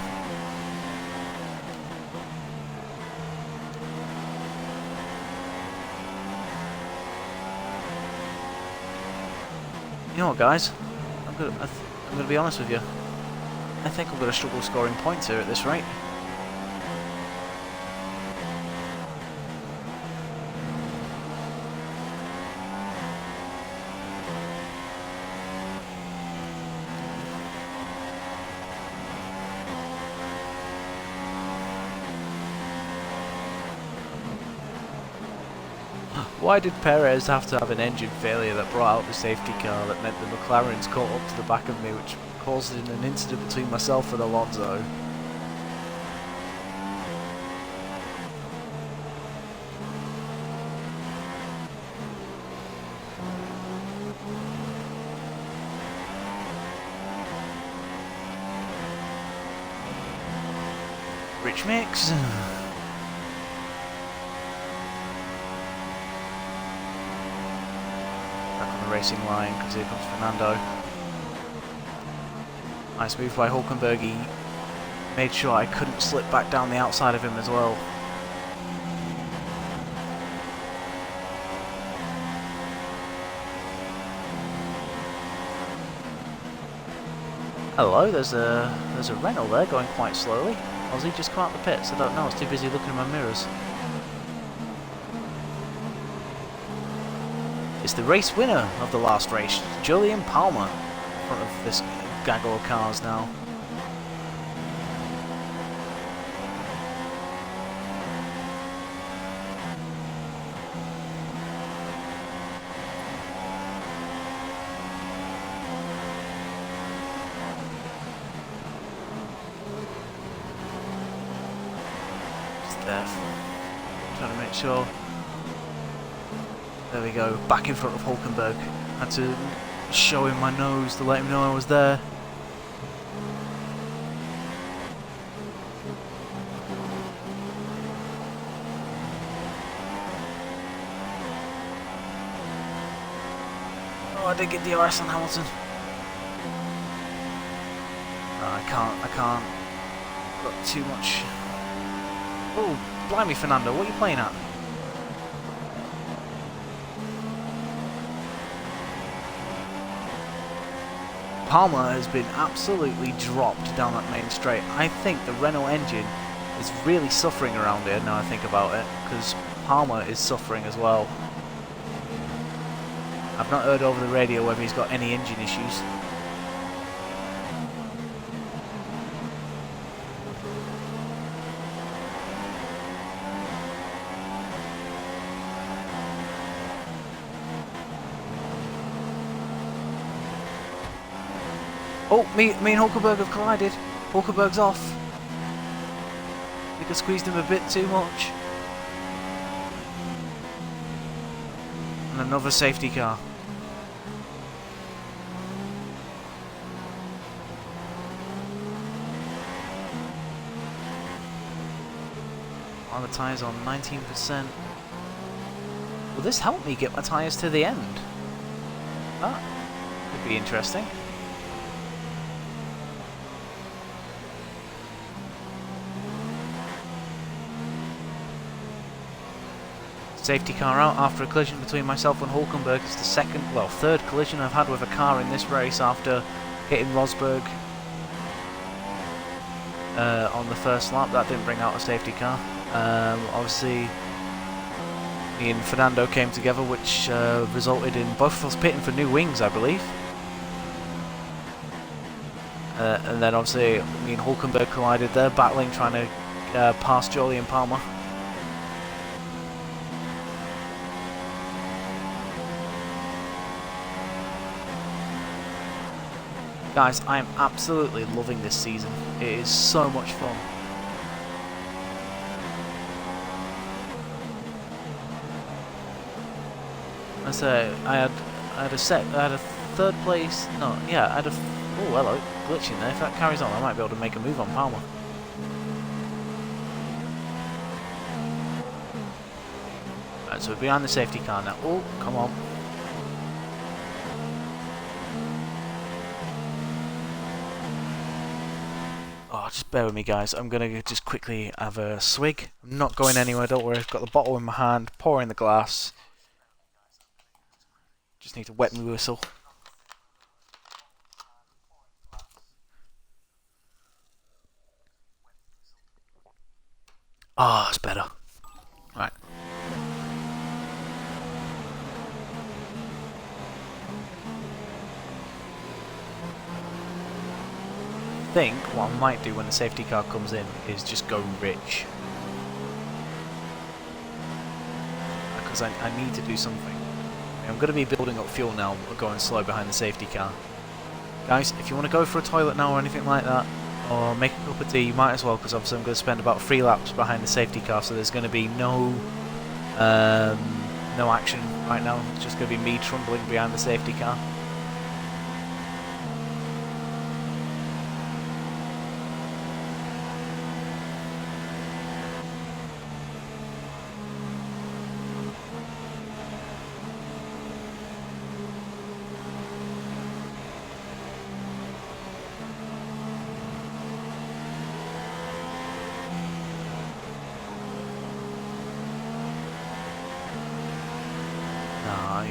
You know what, guys? I'm gonna be honest with you. I think I'm gonna struggle scoring points here at this rate. Why did Perez have to have an engine failure that brought out the safety car that meant the McLaren's caught up to the back of me, which caused an incident between myself and Alonso? Rich mix. Racing line, because here comes Fernando. Nice move by Hulkenberg. He made sure I couldn't slip back down the outside of him as well. Hello, there's a Renault there going quite slowly. Or has he just come out the pits? I don't know, I was too busy looking at my mirrors. It's the race winner of the last race, Jolyon Palmer, in front of this gaggle of cars now. Just there, trying to make sure. There we go, back in front of Hulkenberg. Had to show him my nose to let him know I was there. Oh, I did get DRS on Hamilton. No, I can't. Got too much. Oh, blimey, Fernando, what are you playing at? Palmer has been absolutely dropped down that main straight. I think the Renault engine is really suffering around here now I think about it, because Palmer is suffering as well. I've not heard over the radio whether he's got any engine issues. Oh, me and Hulkenberg have collided. Hulkenberg's off. I think I squeezed him a bit too much. And another safety car. Are the tyres on 19%? Will this help me get my tyres to the end? That could be interesting. Safety car out after a collision between myself and Hulkenberg. It's the third collision I've had with a car in this race after hitting Rosberg on the first lap. That didn't bring out a safety car. Obviously, me and Fernando came together, which resulted in both of us pitting for new wings, I believe. And then obviously me and Hulkenberg collided there, battling, trying to pass Jolyon Palmer. Guys, I am absolutely loving this season. It is so much fun. I say I had a third place. No, yeah, I had a. Oh, hello, glitching there. If that carries on, I might be able to make a move on Palmer. Right, so we're behind the safety car now. Oh, come on. Oh, just bear with me, guys. I'm gonna just quickly have a swig. I'm not going anywhere. Don't worry. I've got the bottle in my hand, pouring the glass. Just need to wet my whistle. Ah, it's better. Right. I think what I might do when the safety car comes in is just go rich. Because I need to do something. I'm going to be building up fuel now, going slow behind the safety car. Guys, if you want to go for a toilet now or anything like that, or make a cup of tea, you might as well, because obviously I'm going to spend about 3 laps behind the safety car, so there's going to be no action right now. It's just going to be me trundling behind the safety car.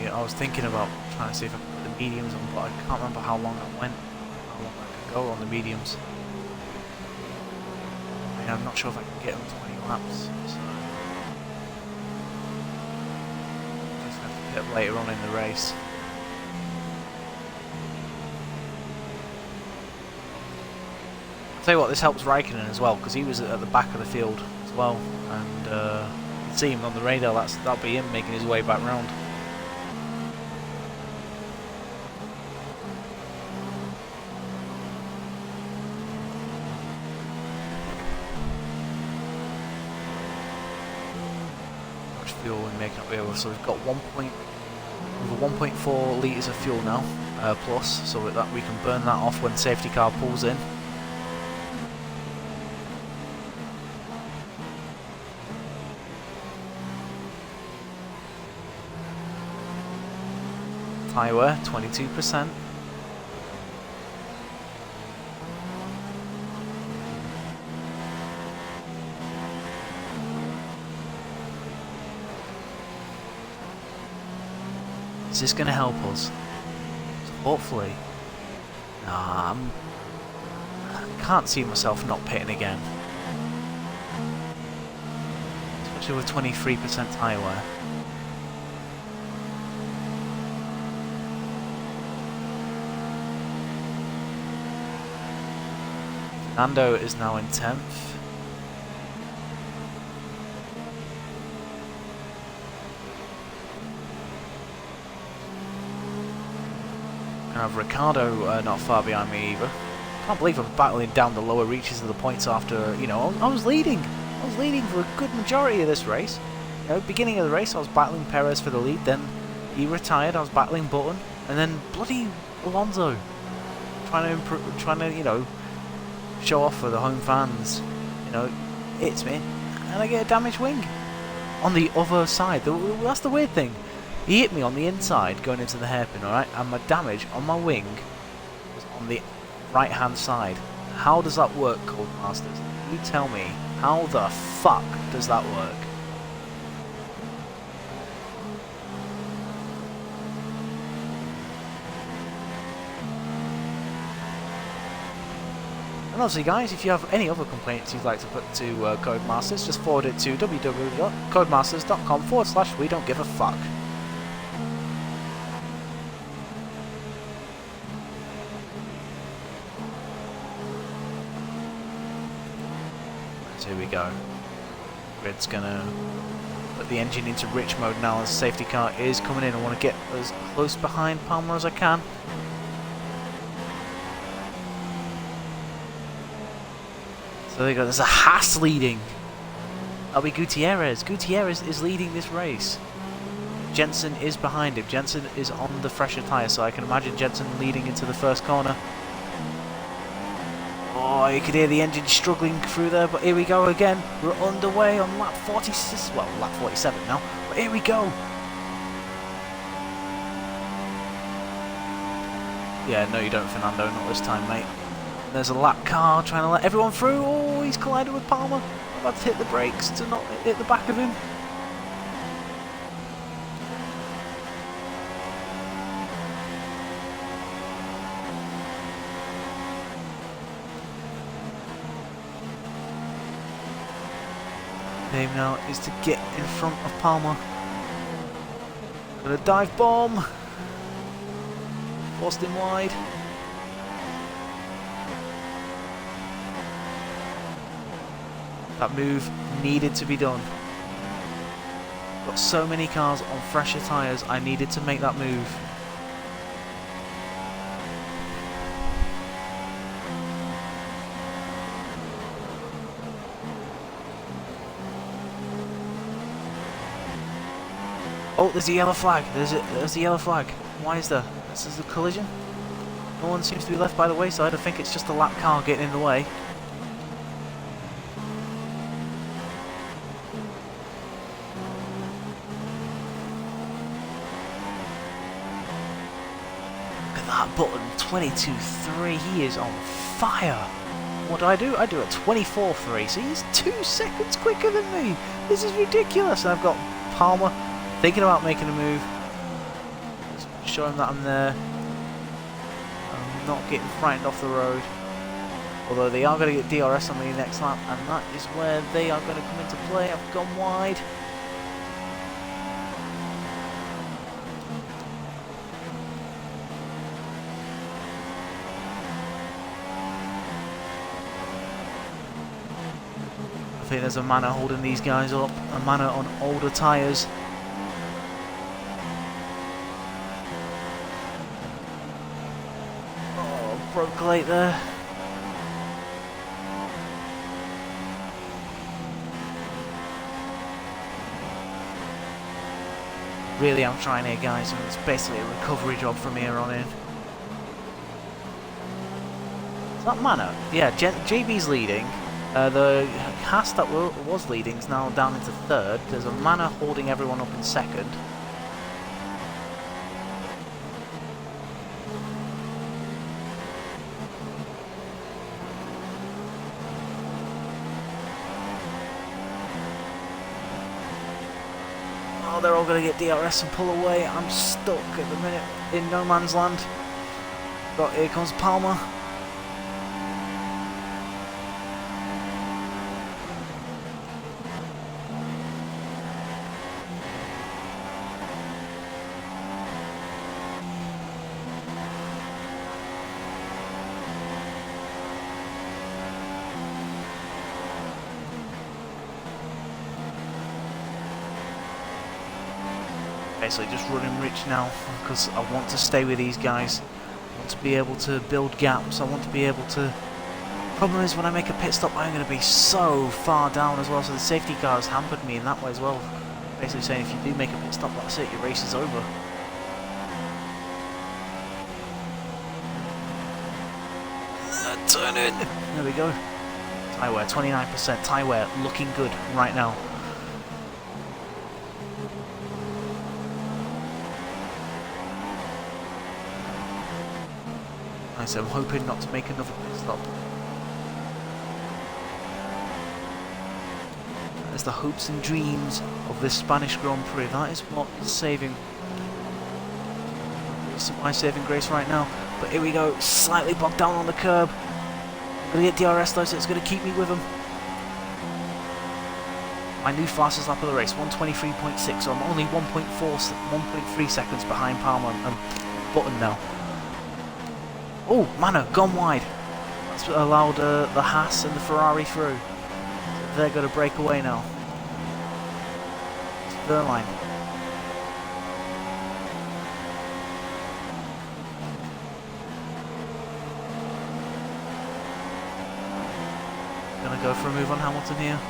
I was thinking about trying to see if I could put the mediums on, but I can't remember how long I went, how long I could go on the mediums. I mean, I'm not sure if I can get them 20 laps, so just have to pit later on in the race. I'll tell you what, this helps Raikkonen as well, because he was at the back of the field as well, and you can see him on the radar. That'll be him making his way back round. Fuel we're making up here, so we've got over 1.4 litres of fuel now, plus, so that we can burn that off when the safety car pulls in. Tyre wear, 22%. Is this going to help us? Hopefully. Nah, I can't see myself not pitting again. Especially with 23% tyre wear. Fernando is now in 10th. I have Ricardo not far behind me either. Can't believe I'm battling down the lower reaches of the points after, you know, I was leading. I was leading for a good majority of this race. You know, beginning of the race I was battling Perez for the lead, then he retired, I was battling Button, and then bloody Alonso trying to, you know, show off for the home fans. You know, hits me, and I get a damaged wing on the other side. That's the weird thing. He hit me on the inside going into the hairpin, alright, and my damage on my wing was on the right hand side. How does that work, Codemasters? You tell me, how the fuck does that work? And obviously guys, if you have any other complaints you'd like to put to Codemasters, just forward it to www.codemasters.com/we don't give a fuck. So here we go. Grid's gonna put the engine into rich mode now as the safety car is coming in. I want to get as close behind Palmer as I can. So there you go, there's a Haas leading. That'll be Gutierrez. Gutierrez is leading this race. Jensen is behind him. Jensen is on the fresher tyre, so I can imagine Jensen leading into the first corner. Oh, you could hear the engine struggling through there, but here we go again. We're underway on lap 46, well, lap 47 now, but here we go. Yeah, no you don't, Fernando, not this time, mate. There's a lap car trying to let everyone through. Oh, he's collided with Palmer. I'm about to hit the brakes to not hit the back of him. Aim now is to get in front of Palmer. Got a dive bomb. Forced him wide. That move needed to be done. Got so many cars on fresher tyres, I needed to make that move. Oh, there's a yellow flag. There's a yellow flag. Why is there? This is a collision. No one seems to be left by the wayside. I think it's just a lap car getting in the way. Button 22.3, he is on fire. What do? I do a 24.3, so he's 2 seconds quicker than me. This is ridiculous. And I've got Palmer thinking about making a move. Just show him that I'm there. I'm not getting frightened off the road. Although they are going to get DRS on me next lap, and that is where they are going to come into play. I've gone wide. I think there's a Manor holding these guys up, a Manor on older tyres. Oh, broke late there. Really, I'm trying here, guys, and it's basically a recovery job from here on in. Is that Manor? Yeah, JB's leading. The Haas that was leading is now down into third. There's a Manor holding everyone up in second. Oh, they're all going to get DRS and pull away. I'm stuck at the minute in no man's land. But here comes Palmer. Basically just running rich now because I want to stay with these guys. want to be able to build gaps. I want to be able to... Problem is, when I make a pit stop, I'm going to be so far down as well, so the safety car has hampered me in that way as well. Basically saying if you do make a pit stop, that's it, your race is over. Turn in! There we go. Tyre wear, 29%. Tyre wear looking good right now. Nice, I'm hoping not to make another pit stop. That is the hopes and dreams of this Spanish Grand Prix. That is what is saving. It's my saving grace right now. But here we go, slightly bogged down on the curb. I'm going to get DRS though, so it's going to keep me with him. My new fastest lap of the race, 1:23.6, so I'm only 1.3 seconds behind Palmer and Button now. Oh, Manor, gone wide. That's what allowed the Haas and the Ferrari through. So they're going to break away now. It's Wehrlein. Gonna go for a move on Hamilton here.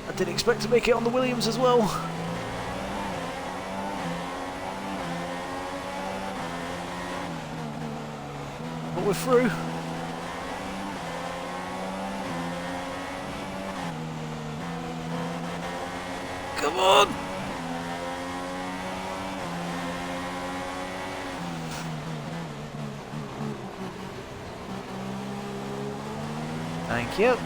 I didn't expect to make it on the Williams as well. But we're through. Come on! Thank you.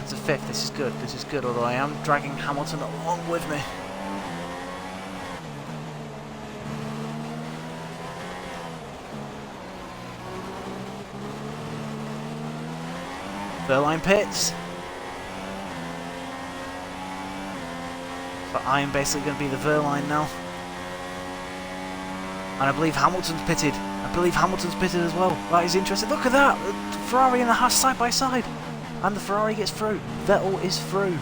It's a fifth. This is good. This is good. Although I am dragging Hamilton along with me. Wehrlein pits. But I am basically going to be the Wehrlein now. And I believe Hamilton's pitted. I believe Hamilton's pitted as well. That is interesting. Look at that! The Ferrari and the Haas side by side. And the Ferrari gets through. Vettel is through.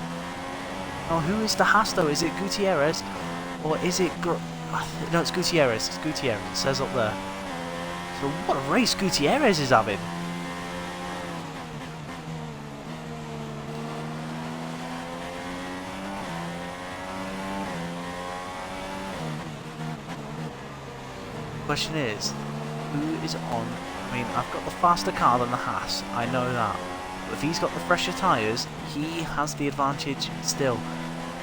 Now, who is the Haas though? Is it Gutierrez? Or is it... No, it's Gutierrez. It's Gutierrez. It says up there. So what a race Gutierrez is having. Question is, who is on? I mean, I've got the faster car than the Haas, I know that. But if he's got the fresher tyres, he has the advantage still.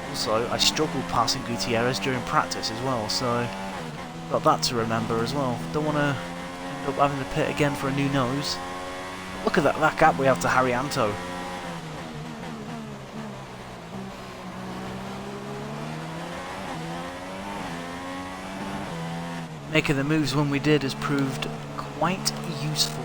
Also, I struggled passing Gutierrez during practice as well, so got that to remember as well. Don't want to end up having to pit again for a new nose. Look at that gap we have to Haryanto. Making the moves when we did has proved quite useful.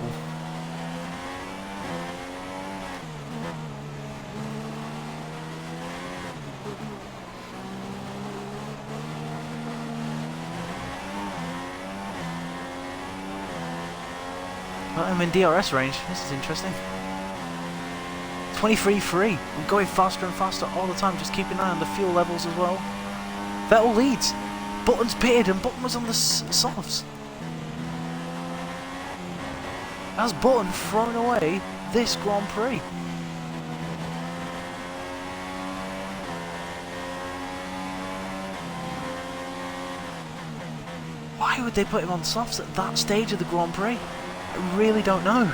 Well, I'm in DRS range. This is interesting. 23.3. I'm going faster and faster all the time. Just keep an eye on the fuel levels as well. Vettel leads. Button's pitted and Button was on the softs. Has Button thrown away this Grand Prix? Why would they put him on softs at that stage of the Grand Prix? I really don't know.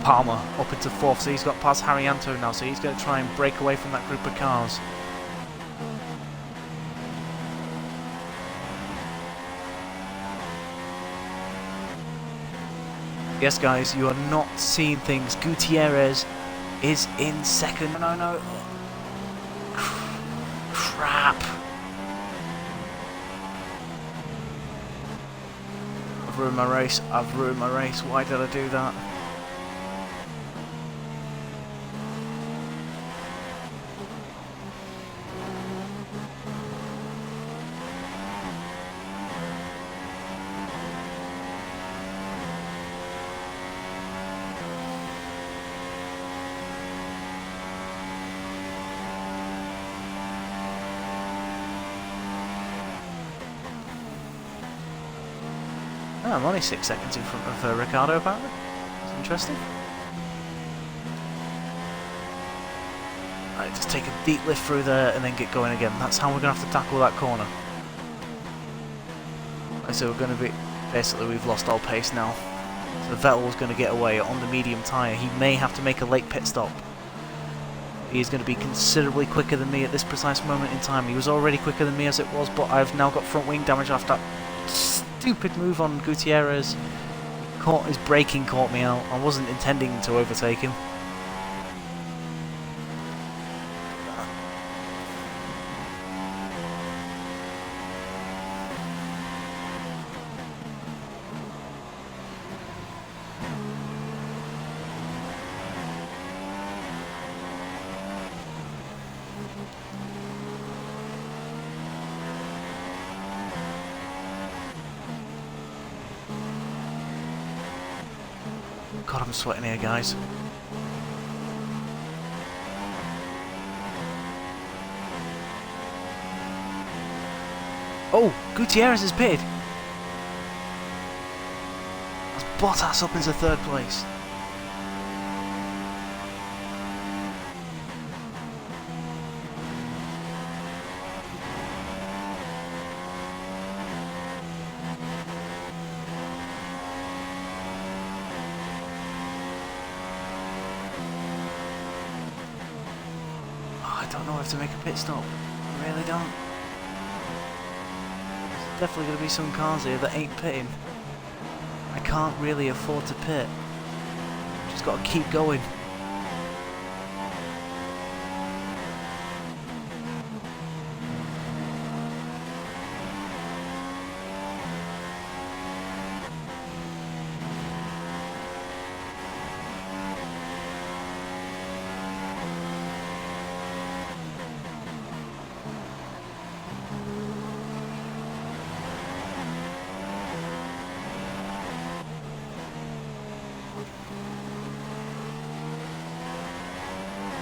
Palmer up into fourth, so he's got past Haryanto now, so he's going to try and break away from that group of cars. Yes guys, you are not seeing things. Gutierrez is in second. No. Crap. I've ruined my race. Why did I do that? Oh, I'm only 6 seconds in front of Ricciardo apparently. That's interesting. Right, just take a deep lift through there and then get going again. That's how we're going to have to tackle that corner. So we're going to be... Basically, we've lost all pace now. So Vettel's going to get away on the medium tyre. He may have to make a late pit stop. He's going to be considerably quicker than me at this precise moment in time. He was already quicker than me as it was, but I've now got front wing damage after that stupid move on Gutierrez. His braking caught me out. I wasn't intending to overtake him. God, I'm sweating here, guys. Oh, Gutierrez is pitted. That's Bottas up into 3rd place. I don't know if to make a pit stop. I really don't. There's definitely going to be some cars here that ain't pitting. I can't really afford to pit. Just got to keep going.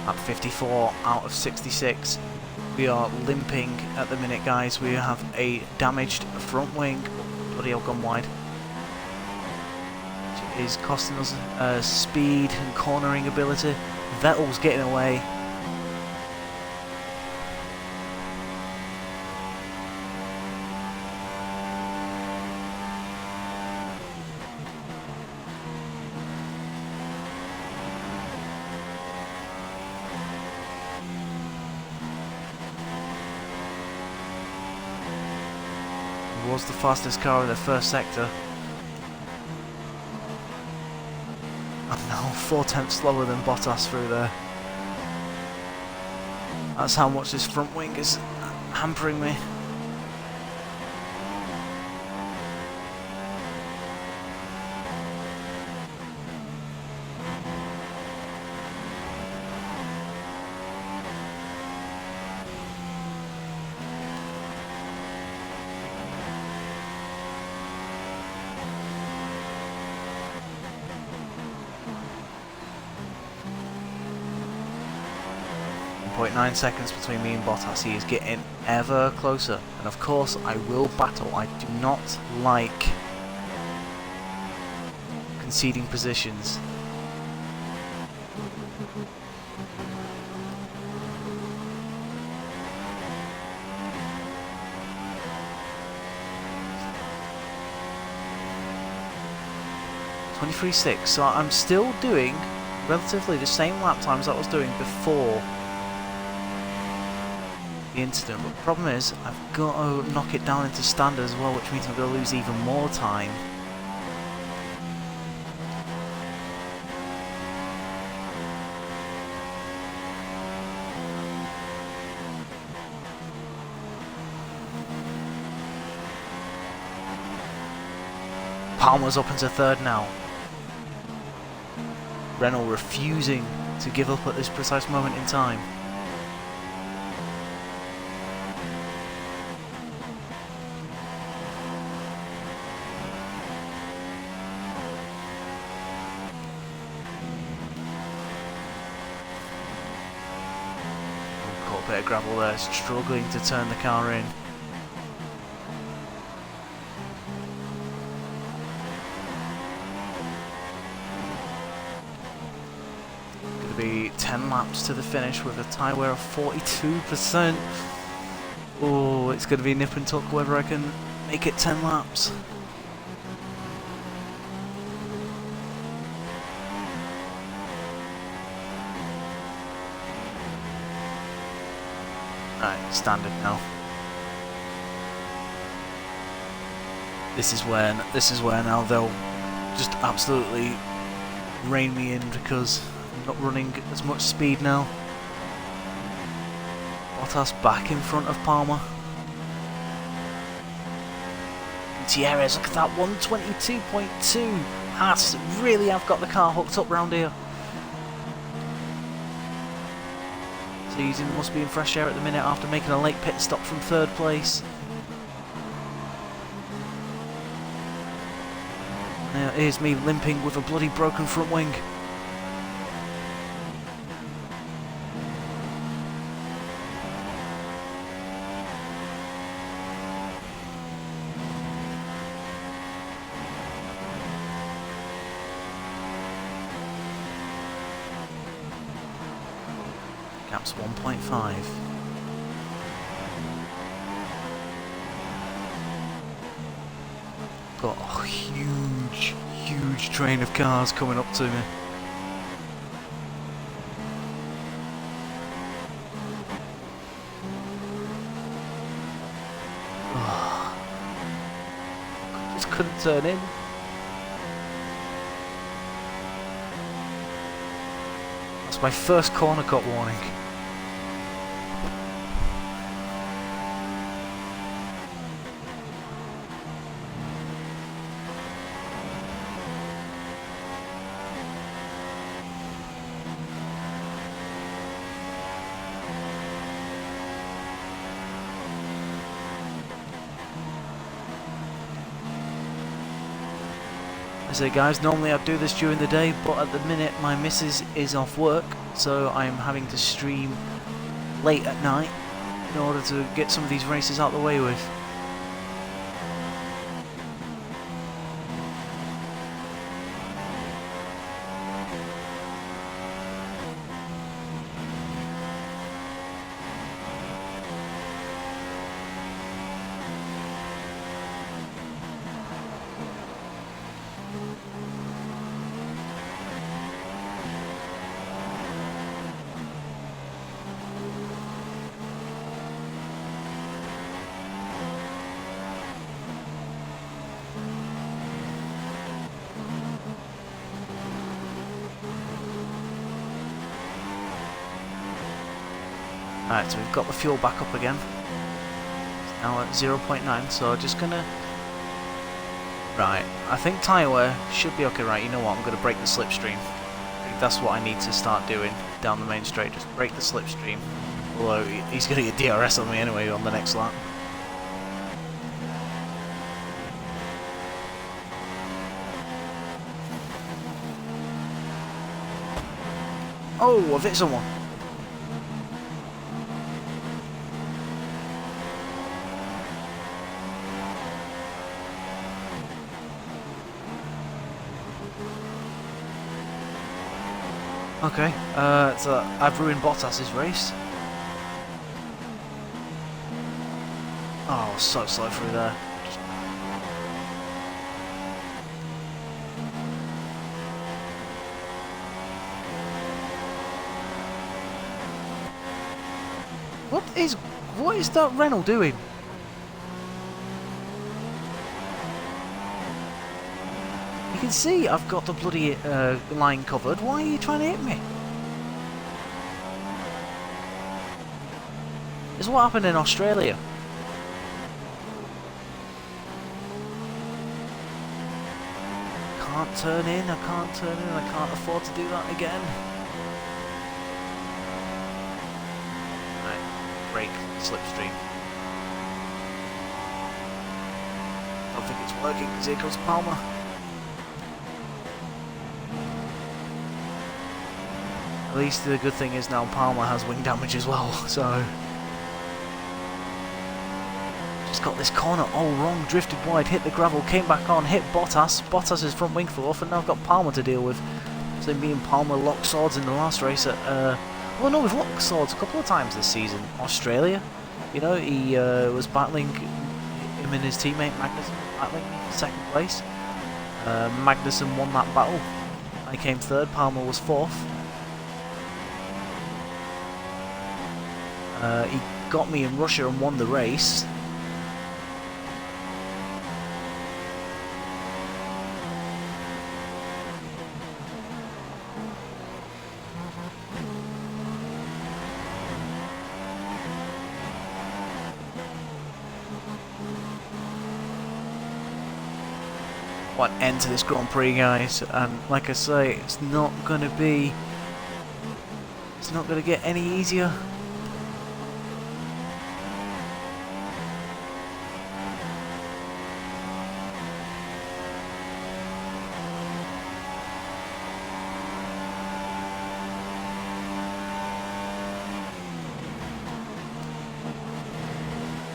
At 54 out of 66. We are limping at the minute, guys. We have a damaged front wing. Bloody hell, gone wide. Which is costing us speed and cornering ability. Vettel's getting away. Was the fastest car in the first sector. I'm now 4/10 slower than Bottas through there. That's how much this front wing is hampering me. .9 seconds between me and Bottas. He is getting ever closer, and of course I will battle. I do not like conceding positions. .23.6, so I'm still doing relatively the same lap times I was doing before the incident, but the problem is I've got to knock it down into standard as well, which means I'm going to lose even more time. Palmer's up into 3rd now. Renault refusing to give up at this precise moment in time. Caught a bit of gravel there, struggling to turn the car in. 10 laps to the finish with a tyre wear of 42%. Oh, it's going to be nip and tuck whether I can make it 10 laps. Right, standard now. This is where now they'll just absolutely rein me in because I'm not running as much speed now. Bottas back in front of Palmer. Gutierrez, look at that, 122.2. Haas really have got the car hooked up round here. Season must be in fresh air at the minute after making a late pit stop from 3rd place. Now here's me limping with a bloody broken front wing. Gap's 1.5. Got a huge train of cars coming up to me. Oh, just couldn't turn in. That's my first corner cut warning. I say guys, normally I'd do this during the day, but at the minute my missus is off work, so I'm having to stream late at night in order to get some of these races out the way with. Alright, so we've got the fuel back up again. It's now at 0.9, so just gonna... Right, I think tyre wear should be okay. Right, you know what, I'm gonna break the slipstream. I think that's what I need to start doing down the main straight, just break the slipstream. Although, he's gonna get DRS on me anyway on the next lap. Oh, I've hit someone. Okay, so I've ruined Bottas's race. Oh, so slow through there. What is that Renault doing? You can see I've got the bloody line covered. Why are you trying to hit me? This is what happened in Australia. Can't turn in, I can't turn in, I can't afford to do that again. Right, brake, slipstream. Don't think it's working because here comes Palmer. At least the good thing is now Palmer has wing damage as well, so... Just got this corner all wrong, drifted wide, hit the gravel, came back on, hit Bottas. Bottas's front wing flew off, and now I've got Palmer to deal with. So me and Palmer locked swords in the last race at, well no, we've locked swords a couple of times this season. Australia, you know, he was battling, him and his teammate Magnussen was battling me for second place. Magnussen won that battle. I came third, Palmer was fourth. He got me in Russia and won the race. What end to this Grand Prix, guys, and like I say, it's not gonna get any easier.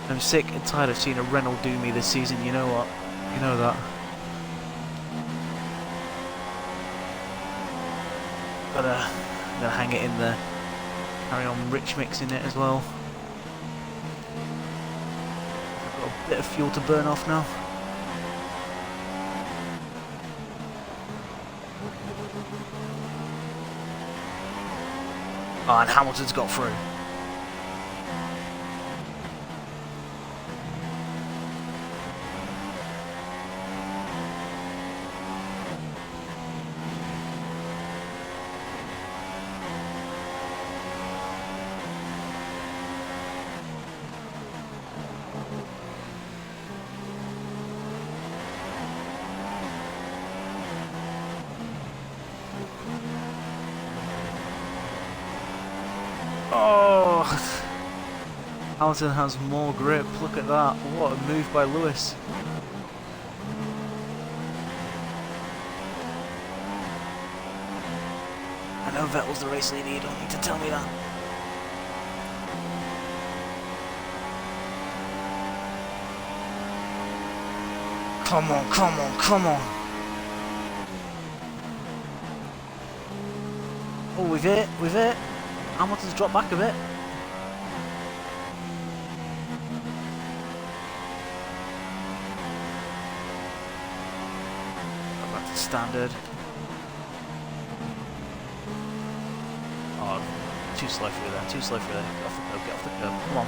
I'm sick and tired of seeing a Renault do me this season, you know what? You know that. Gotta hang it in there. Carry on rich mixing it as well. I've got a bit of fuel to burn off now. Oh, and Hamilton's got through. Oh, Hamilton has more grip. Look at that. What a move by Lewis. I know Vettel's the race leader, you don't need to tell me that. Come on, come on, come on. Oh, we've hit, we've hit. Hamilton's dropped back a bit. Go back to standard. Oh, too slow through there, too slow through there. Get off the curb, get off the curb. Come on.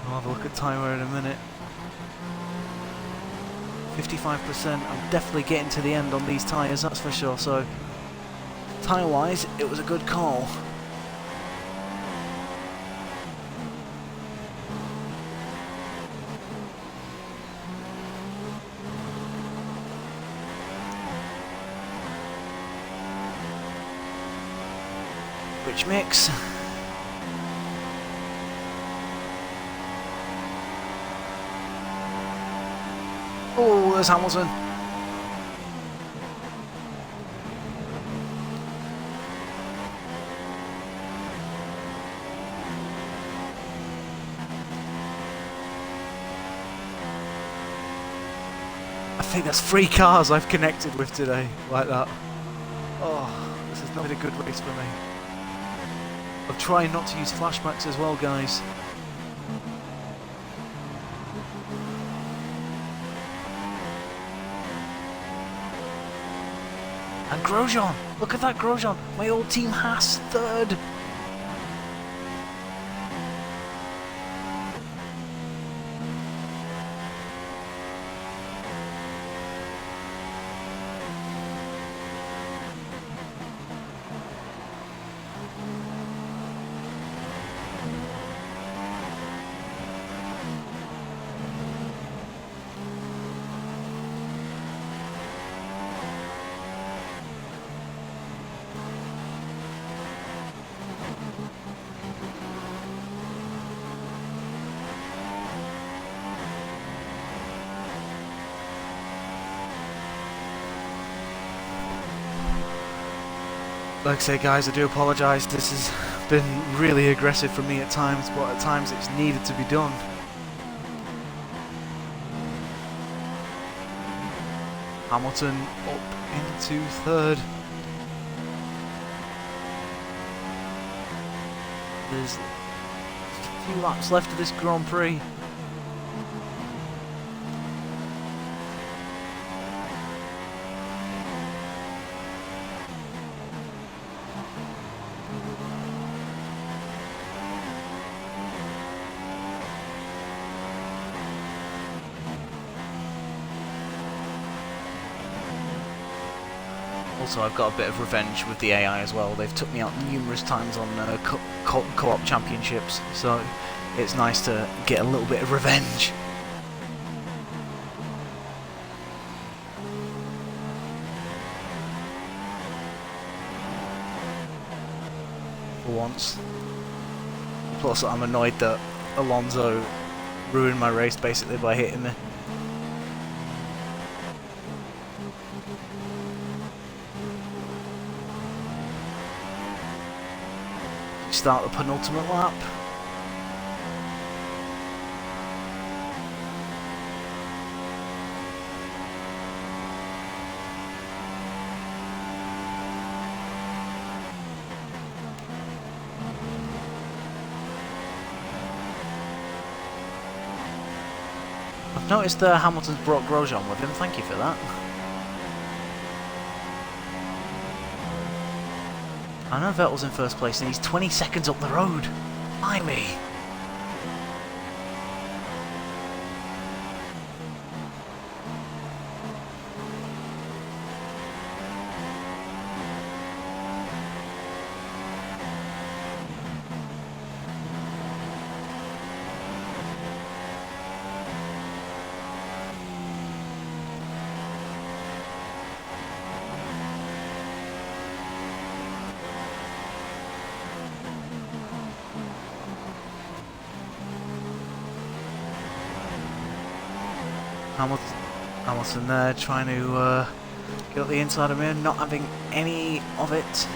I'll have a look at timer in a minute. 55%. I'm definitely getting to the end on these tyres, that's for sure. So, tyre wise, it was a good call. Rich mix. Oh, there's Hamilton. I think that's 3 cars I've connected with today, like that. Oh, this has not been a good race for me. I'm trying not to use flashbacks as well, guys. And Grosjean! Look at that Grosjean! My old team Haas, third! Like I say, guys, I do apologise. This has been really aggressive for me at times, but at times it's needed to be done. Hamilton up into third. There's a few laps left of this Grand Prix. Also, I've got a bit of revenge with the AI as well. They've took me out numerous times on co-op championships, so it's nice to get a little bit of revenge. For once. Plus, I'm annoyed that Alonso ruined my race basically by hitting me. Start the penultimate lap. I've noticed Hamilton's brought Grosjean with him, thank you for that. I know Vettel's in first place and he's 20 seconds up the road. Blimey. Hamilton there trying to get up the inside of me, not having any of it.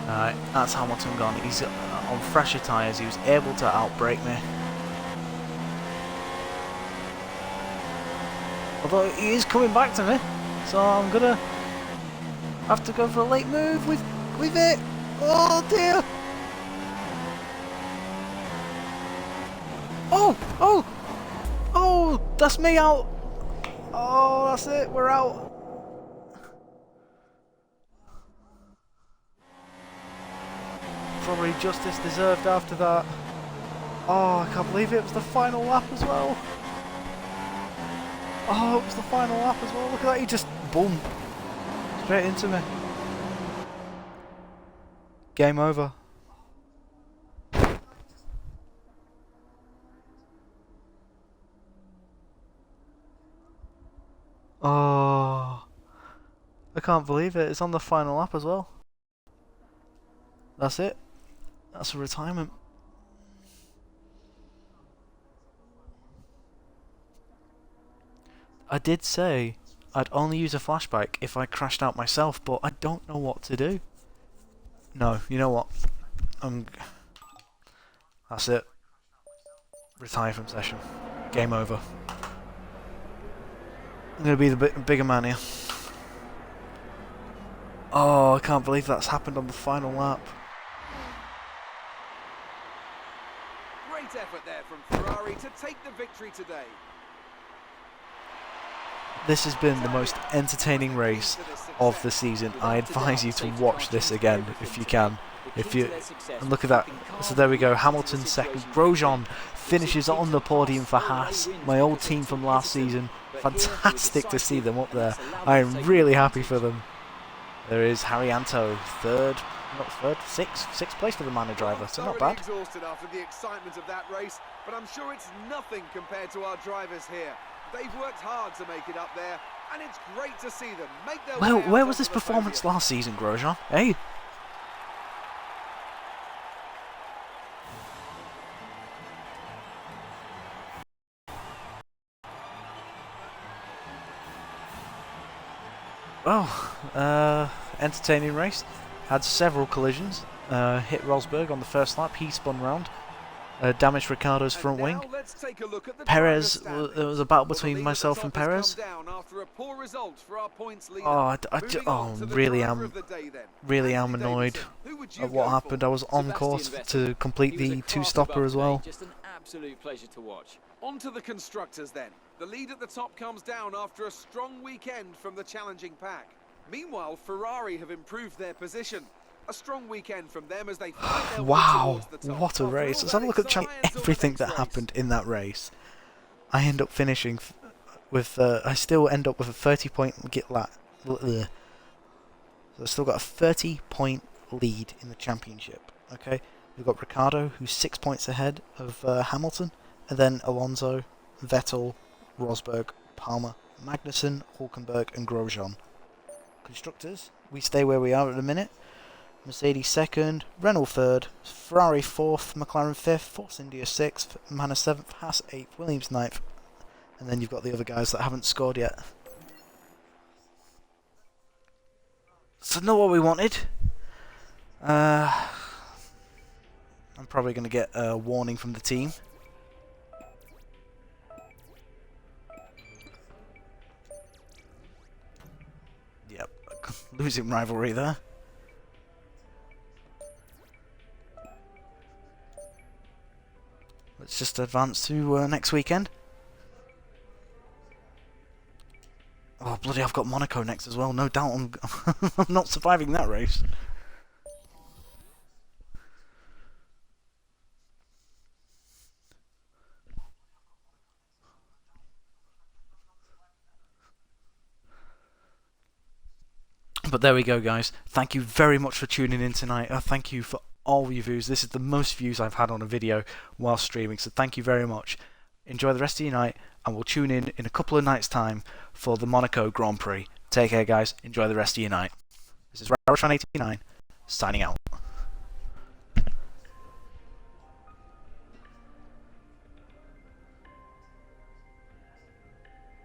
Alright, that's Hamilton gone. He's on fresher tyres. He was able to outbrake me. Although he is coming back to me, so I'm gonna have to go for a late move with it. Oh dear! Oh! That's me out. Oh, that's it. We're out. Probably justice deserved after that. Oh, I can't believe it was the final lap as well. Oh, it was the final lap as well. Look at that, he just, boom, straight into me. Game over. Oh, I can't believe it. It's on the final lap as well. That's it. That's a retirement. I did say I'd only use a flashback if I crashed out myself, but I don't know what to do. No, you know what? That's it. Retire from session. Game over. I'm gonna be the bigger man here. Oh, I can't believe that's happened on the final lap. Great effort there from Ferrari to take the victory today. This has been the most entertaining race of the season. I advise you to watch this again if you can. And look at that. So there we go. Hamilton second. Grosjean finishes on the podium for Haas, my old team from last season. Fantastic to see them up there. I am really happy for them. There is Haryanto, sixth place for the minor driver, so not bad. Exhausted after the excitement of that race, but I'm sure it's nothing compared to our drivers here. They've worked hard to make it up there, and it's great to see them make their way out Where was onto this the performance podium. last season, Grosjean? Hey? Well, entertaining race. Had several collisions. Hit Rosberg on the first lap. He spun round. Damaged Ricciardo's front wing. Perez, there was a battle between myself and Perez. Really am annoyed at what happened. I was on course to complete the two-stopper as well. Just an absolute pleasure to watch. On to the constructors then. The lead at the top comes down after a strong weekend from the challenging pack. Meanwhile, Ferrari have improved their position. A strong weekend from them as they fight their way Wow, towards the top. what a race. Let's have a look at everything that happened in that race. I end up finishing with, I still end up with a 30-point So I've still got a 30-point lead in the championship. Okay, we've got Ricciardo, who's 6 points ahead of Hamilton, and then Alonso, Vettel, Rosberg, Palmer, Magnussen, Hulkenberg, and Grosjean. Constructors, we stay where we are at the minute. Mercedes second, Renault third, Ferrari fourth, McLaren fifth, Force India sixth, Manor seventh, Haas eighth, Williams ninth, and then you've got the other guys that haven't scored yet. So not what we wanted. I'm probably going to get a warning from the team. Yep, losing rivalry there. Let's just advance to next weekend. Oh bloody! I've got Monaco next as well. No doubt I'm I'm not surviving that race. But there we go, guys. Thank you very much for tuning in tonight. Thank you for all your views. This is the most views I've had on a video while streaming, so thank you very much. Enjoy the rest of your night, and we'll tune in a couple of nights' time for the Monaco Grand Prix. Take care, guys. Enjoy the rest of your night. This is Rarotron89, signing out.